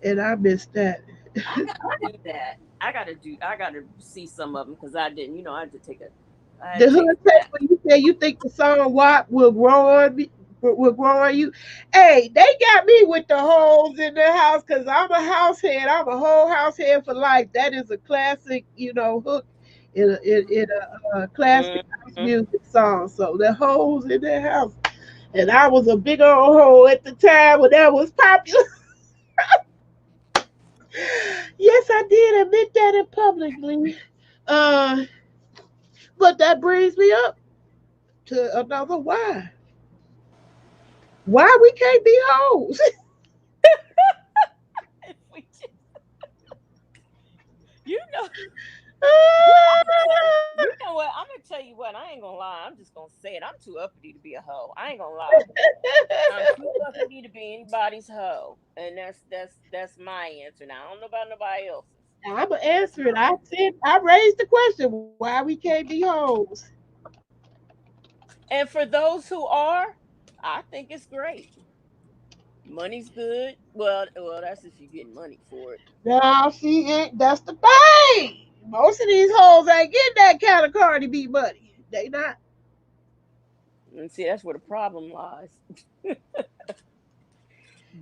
and I missed that. I gotta do that. I gotta see some of them because I didn't. I had The to take hood a text nap. when you say you think the song WAP will grow on me, will grow on you. Hey, they got me with the holes in the house because I'm a house head. I'm a whole house head for life. That is a classic, hook in a classic house Mhm. music song. So the holes in the house. And I was a big old hole at the time when that was popular. Yes, I did admit that in publicly. Uh, but that brings me up to another why. Why we can't be hoes? If we you know, I'm gonna tell you. You know what? I'm gonna tell you what. I ain't gonna lie. I'm just gonna say it. I'm too uppity to be a hoe. I ain't gonna lie. I'm too uppity to be anybody's hoe, and that's my answer. Now I don't know about nobody else's. I'm gonna That's answer it. my I answer. said I raised the question why we can't be hoes. And for those who are, I think it's great. Money's good. Well, that's if you're getting money for it. Now she ain't. That's the thing. Most of these hoes ain't getting that kind of Cardi B money. They not. And see, that's where the problem lies.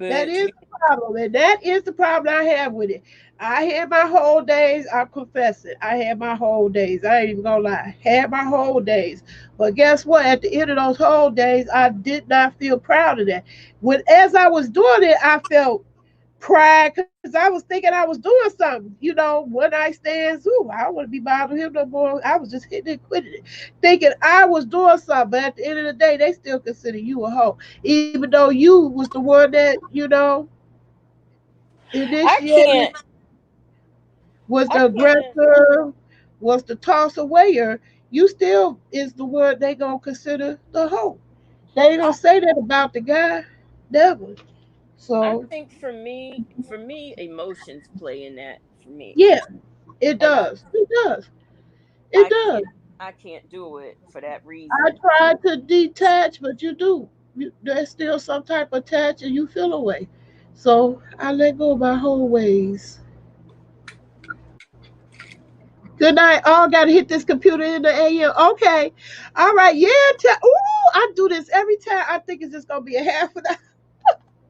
That But is the problem, and that is the problem I have with it. I had my whole days. I confess it. I had my whole days. I ain't even gonna lie. Had my whole days. But guess what? At the end of those whole days, I did not feel proud of that. When as I was doing it, I felt pride because I was thinking I was doing something. One night stands. Ooh, I don't want to be bothered with him no more. I was just hitting it, quitting it, thinking I was doing something. But at the end of the day, they still consider you a hoe, even though you was the one that I initiated, can't, was I the can't. aggressor, was the toss awayer. You still is the one they gonna consider the hoe. They ain't I, gonna say that about the guy, never. I So think for me, emotions play in that for me, yeah, it and does. It does. It I does. can't do it for that I reason. tried to detach, but you do. There's still some type of attach, and you feel away. So I let go of my whole ways. Good night. All got to hit this computer in the AM. Okay. All right. Yeah. Ooh, I do this every time. I think it's just gonna be a half an hour.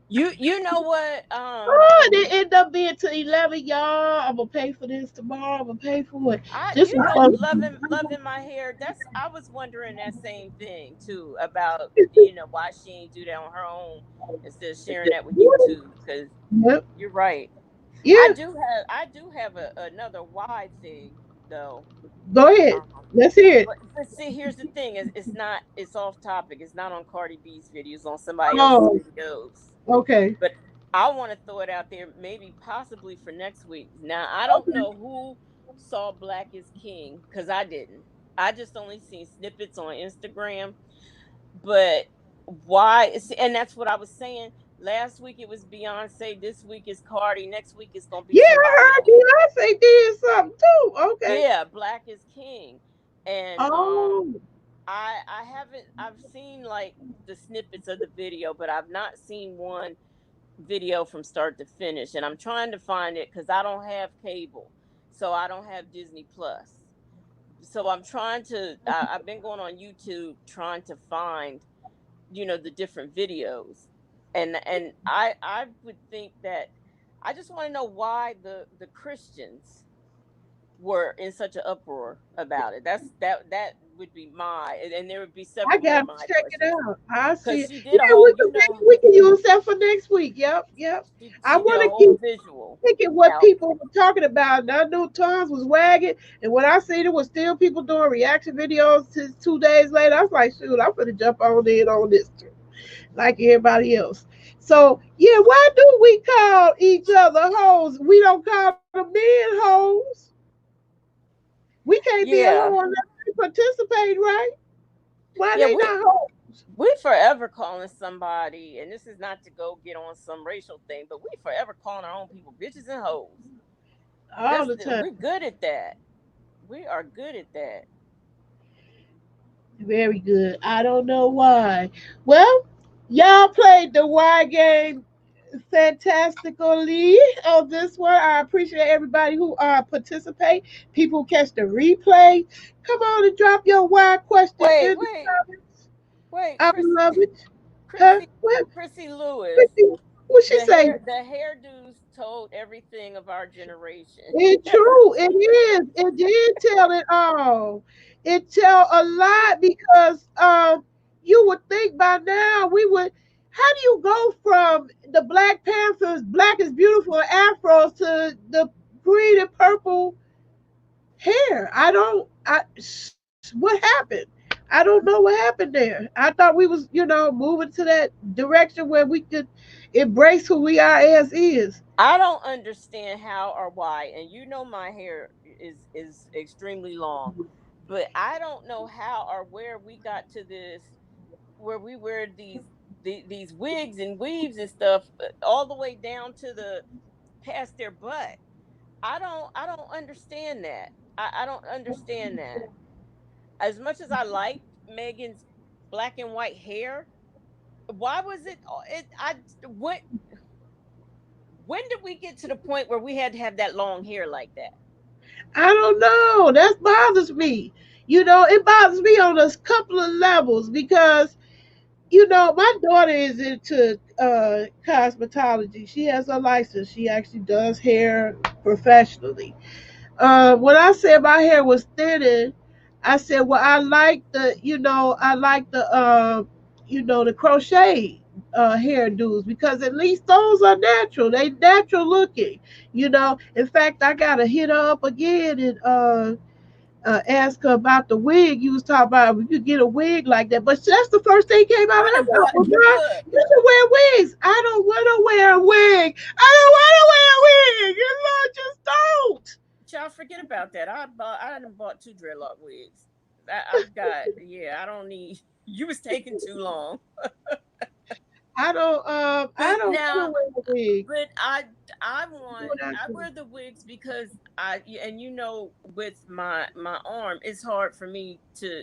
You know what? Oh, and it end up being to 11, y'all. I'm gonna pay for this tomorrow. I'm gonna pay for it. This was supposed to be. Loving my hair. That's I was wondering that same thing too about why she ain't do that on her own instead of sharing that with YouTube. Because Yep. you're right. Yeah. I do have another why thing though. Go ahead. Um, Let's hear it. but see, here's the thing: it's not. It's off topic. It's not on Cardi B's videos. On somebody else's Oh. videos. Okay. But I want to throw it out there, maybe possibly for next week. Now I don't Okay. know who saw Black is King because I didn't. I just only seen snippets on Instagram. But why? And that's what I was saying. Last week it was Beyonce. This week is Cardi. Next week it's gonna be Yeah, I somebody heard else. Beyonce did something too. Okay. Yeah, Black is King. And Oh. I haven't I've seen like the snippets of the video, but I've not seen one video from start to finish. And I'm trying to find it because I don't have cable, so I don't have Disney Plus. So I'm trying to I've been going on YouTube trying to find the different videos. And I would think that I just want to know why the Christians were in such an uproar about it. That would be and there would be I several more gotta my check it questions out. I see because it. she did a Yeah, whole we can use that for next week. Yep, yep. I she did want a to whole keep visual thinking what out. people were talking about. And I knew tongues was wagging, and when I seen it was still people doing reaction videos to 2 days later, I was like, shoot, I'm gonna jump on in on this too, like everybody else. So yeah, why do we call each other hoes? We don't call them men hoes. We can't be a Yeah, hoe unless we participate, right? Why yeah, they not hoes? we forever calling somebody, and this is not to go get on some racial thing, but we forever calling our own people bitches and hoes. All the time. We're good at that. We are good at that. Very good. I don't know why. Well, y'all played the Y game fantastically on this one. I appreciate everybody who participate. People who catch the replay. Come on and drop your Y question Wait, in the wait, comments. wait, I love it. Huh? Chrissy, What? Chrissy Lewis. What she say? The hairdos told everything of our generation. It true. It is. It did tell it all. It tell a lot because you would think by now we would. How do you go from the Black Panthers, Black is Beautiful afros to the green and purple hair? I don't. What happened? I don't know what happened there. I thought we was moving to that direction where we could embrace who we are as is. I don't understand how or why, and my hair is extremely long, but I don't know how or where we got to this, where we wear these wigs and weaves and stuff all the way down to the past their butt. I don't understand that. I don't understand that. As much as I liked Megan's black and white hair, why was it I what when did we get to the point where we had to have that long hair like that? I don't know. That bothers me. It bothers me on a couple of levels because my daughter is into cosmetology. She has a license. She actually does hair professionally. When I said my hair was thinning, I said, well, I like the crochet hairdos because at least those are natural. They natural looking. In fact, I gotta hit her up again and ask her about the wig. You was talking about we could get a wig like that, but that's the first thing came out of I her done mouth. bought Well, girl, look, you should wear wigs. I don't want to wear a wig. I don't want to wear a wig. Just don't. y'all forget about that. I done bought 2 dreadlock wigs. I've got, yeah, I don't need you was taking too long. I But don't want to now wear a wig. but Do what I I do. wear the wigs because and with my arm it's hard for me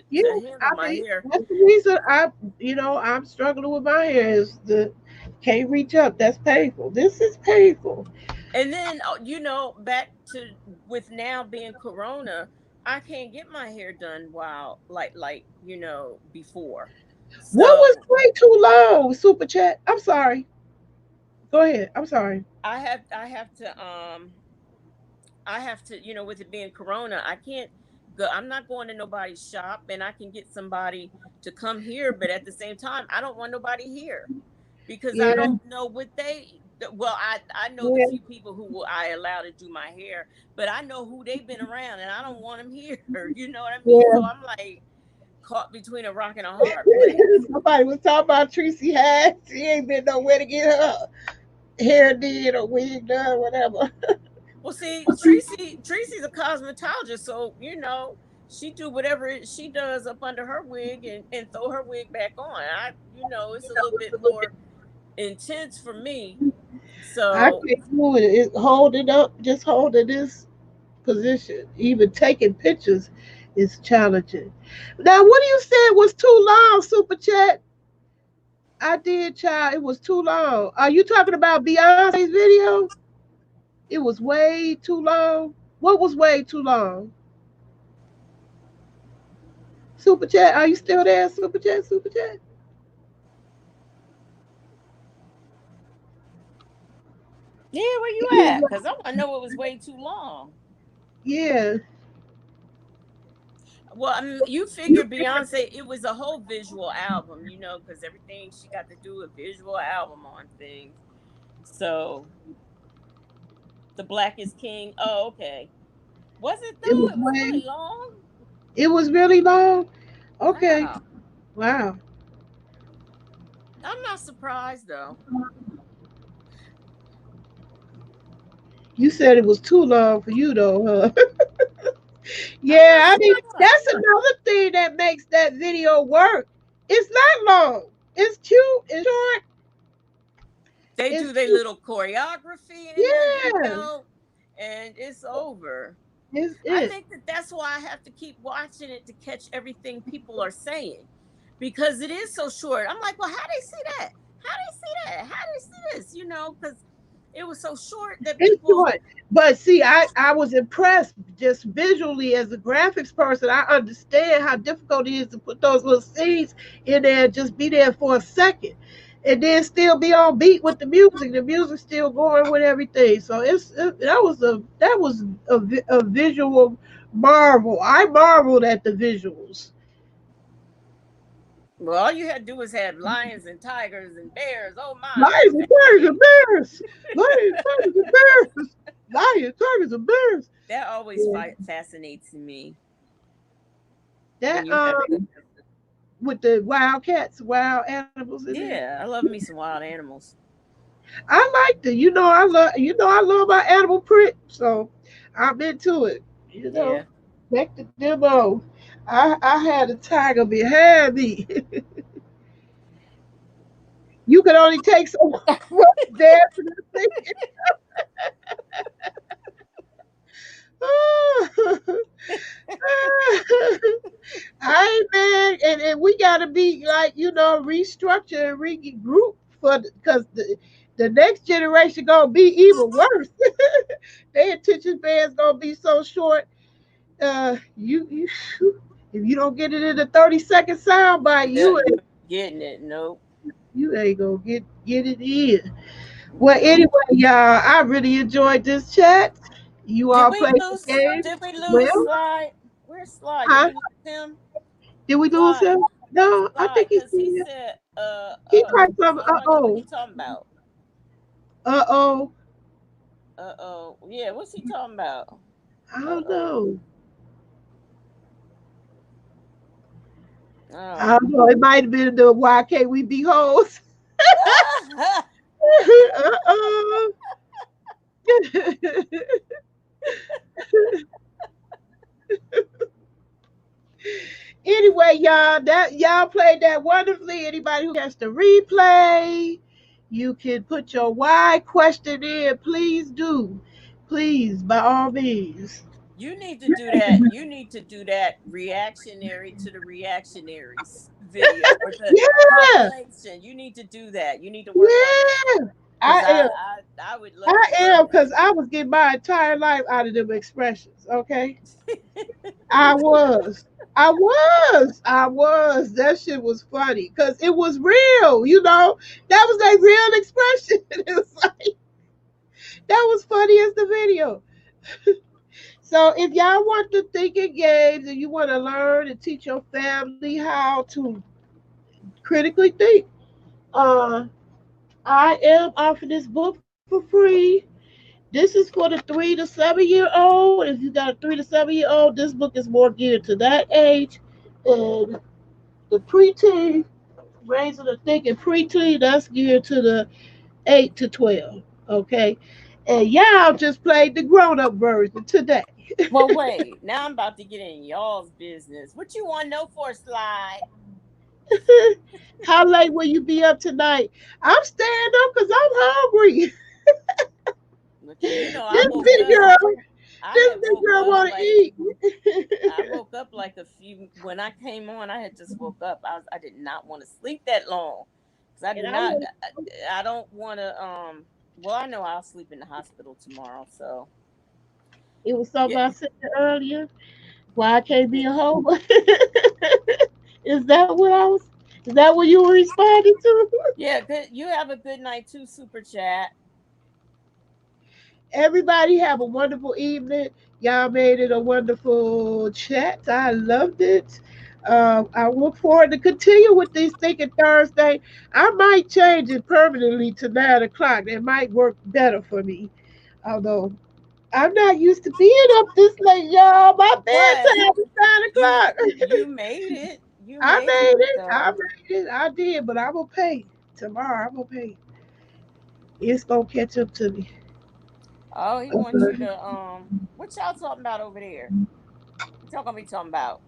Yeah, to handle I my mean hair. that's the reason I'm struggling with my hair is the can't reach up. That's painful. This is painful. And then back to with now being corona, I can't get my hair done while before. What was So way too long? Super chat. I'm sorry. Go ahead. I'm sorry. I have to, with it being corona, I can't go. I'm not going to nobody's shop, and I can get somebody to come here, but at the same time, I don't want nobody here because I Yeah, don't know what they. Well, I know the yeah, few people who will I allow to do my hair, but I know who they've been around, and I don't want them here. You know what I mean? So yeah. I'm like caught between a rock and a hard place. Somebody was talking about Tracy Hatch. She ain't been nowhere to get her hair did or wig done, whatever. Well, see, Tracy's a cosmetologist, so she do whatever she does up under her wig and throw her wig back on. It's a little bit more intense for me. I So can't do it. Hold it up, just hold it this position. Even taking pictures is challenging. Now, what do you say was too long, Super Chat? I did, child. It was too long. Are you talking about Beyonce's video? It was way too long. What was way too long? Super Chat, are you still there? Super Chat, Super Chat. yeah, where you It at? was, Because I want to know it was way too long. yeah. Well, I mean, you figure Beyonce, it was a whole visual album, because everything she got to do a visual album on things. So the Black is King. Oh, okay. Was it It was though? It was way. really long. It was really long. Okay. Wow. Wow. I'm not surprised though. You said it was too long for you though, huh? I'm not Yeah, I mean surprised. that's another thing that makes that video work. It's not long. It's cute. It's short. They It's do their cute. little choreography in it, Yeah. and it's over. It's I it. think that's why I have to keep watching it to catch everything people are saying because it is so short. I'm like, well, how they see that? How they see that? How they see this? Because it was so short that It's people. short. But see, I was impressed just visually as a graphics person. I understand how difficult it is to put those little scenes in there and just be there for a second. And then still be on beat with the music. The music still going with everything. So that was a visual marvel. I marveled at the visuals. Well, all you had to do was have lions and tigers and bears. Oh my, it was Lions and tigers and fascinating. bears. Lions, tigers and bears. Lions, tigers and bears. That always Yeah. fascinates me when That you have. with the wild cats, wild animals in there. Yeah, I love me some wild animals. I liked it. I love my animal print, so I'm into it. You know, Yeah. back to demo. I had a tiger behind me. You could only take so much dancing and singing. I man, and we gotta be like restructure and regroup for because the next generation gonna be even worse. Their attention span's gonna be so short. You If you don't get it in the 30-second soundbite, Yeah, you ain't getting it. Nope. you ain't gonna get it in. Well, anyway, y'all, I really enjoyed this chat. You Did all we played the lose? game. Did we lose Well, Slide? Where's Slide? Did huh? we lose him? Did we lose Slide, him? No, I Slide, think he's because still he here. said, He typed something. I wonder what he talking about. Oh. Yeah, what's he talking about? I Uh don't oh. know. I Oh. don't know. It might have been the why can't we be hoes? Uh-oh. Anyway, y'all, that y'all played that wonderfully. Anybody who gets the replay, you can put your why question in. Please do. Please, by all means. You need to do that. You need to do that reactionary to the reactionaries video or the Yeah, compilation. You need to do that. You need to work on that yeah. because I am. I would love I to see am that. because I was getting my entire life out of them expressions. Okay, I was. I was. That shit was funny because it was real. That was a real expression. It was like that was funny as the video. So if y'all want to think in games and you want to learn and teach your family how to critically think, uh, I am offering this book for free. This is for the 3 to 7 year old. If you got a 3 to 7 year old, this book is more geared to that age. And the preteen, raising the thinking preteen, that's geared to the 8 to 12. Okay. And y'all just played the grown up version today. Well, wait. Now I'm about to get in y'all's business. What you want to know for, Slide? How late will you be up tonight? I'm staying up because I'm hungry. Okay, you know I This woke big up. girl, I this had big woke girl up want to like eat. I woke up like a few when I came on. I had just woke up. I did not want to sleep that long because I do And I not. want. I don't want to. Well, I know I'll sleep in the hospital tomorrow. So It was yeah, something I said earlier. Why I can't yeah, be a hoe? Is that what I was? Is that what you were responding to? yeah. Good. You have a good night too. Super chat. Everybody have a wonderful evening. Y'all made it a wonderful chat. I loved it. I look forward to continue with these Thinking Thursday. I might change it permanently to 9 o'clock. It might work better for me. Although I'm not used to being up this late, y'all. My But bedtime is 9 o'clock. you made it. You I made it. made it. I So made it. I did, but I'm gonna pay tomorrow. I'm gonna pay. It's gonna catch up to me. oh, he wants you to What y'all talking about over there? What y'all gonna be talking about?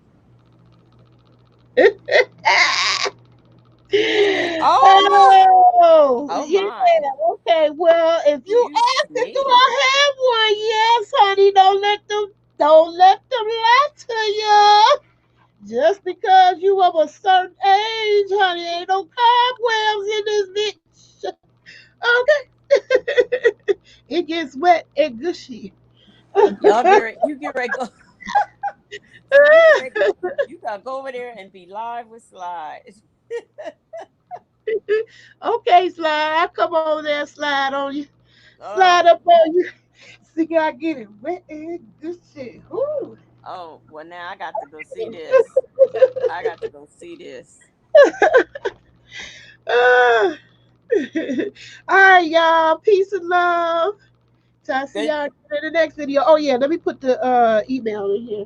Oh, Oh, oh yeah. my! Okay. Well, if you You ask if do sneak. I have one, yes, honey. Don't let them lie to you. Just because you of a certain age, honey, ain't no cobwebs in this bitch. Okay. It gets wet and gushy. Y'all get ready. You get ready. Go. So you get ready. You gotta go over there and be live with slides. Okay, slide. I come over there, slide on you, slide Oh, up on you. See, I get it wet and gushy. Ooh. oh. Well, now I got to go see this. I got to go see this. Ah. All right, y'all. Peace and love. So I see Good. y'all in the next video. Oh yeah, let me put the email in here.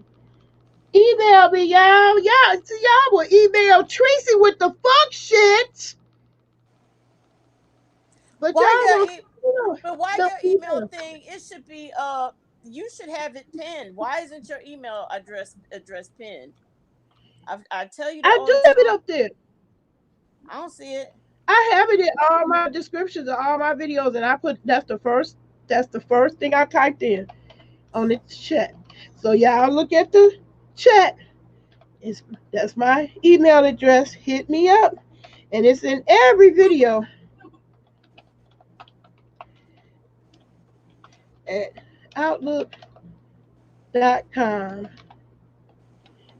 Email me, y'all. Y'all, see y'all will email Tracy with the fuck shit, but y'all Why will, your but why no your email email. thing? It should be You should have it pinned. Why isn't your email address pinned? I tell you that I all do the have it time. up there. I don't see it. I have it in all my descriptions of all my videos, and I put that's the first thing I typed in on the chat. So y'all look at the chat. It's that's my email address. Hit me up, and it's in every video at outlook.com.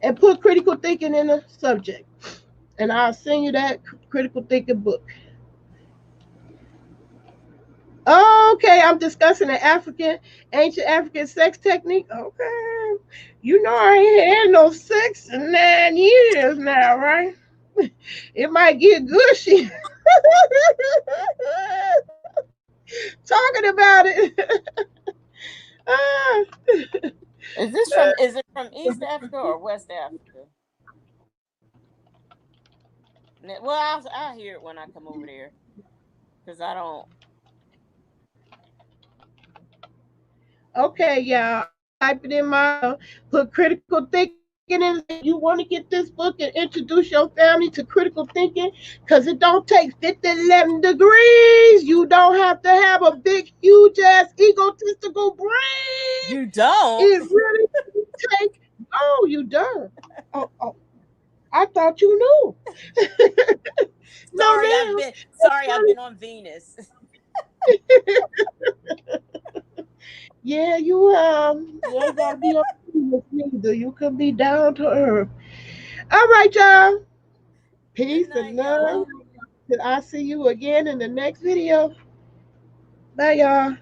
and put critical thinking in the subject. And I'll send you that critical thinking book. Okay, I'm discussing the ancient African sex technique. Okay. You know I ain't had no sex in 9 years now, right? It might get gushy. Talking about it. Ah. Is it from East Africa or West Africa? Well, I'll hear it when I come over there because I don't. Okay, y'all. I'm gonna type it in my put critical thinking in and say you want to get this book and introduce your family to critical thinking because it don't take 50, 11 degrees. You don't have to have a big, huge ass egotistical brain. You don't. It really take. Oh, you done. Oh, I thought you knew. No, now. Sorry, I've been on Venus. Yeah, you ain't gotta be on Venus neither. You can be down to earth. All right, y'all. Good Peace and night, love. y'all. Till I see you again in the next video. Bye, y'all.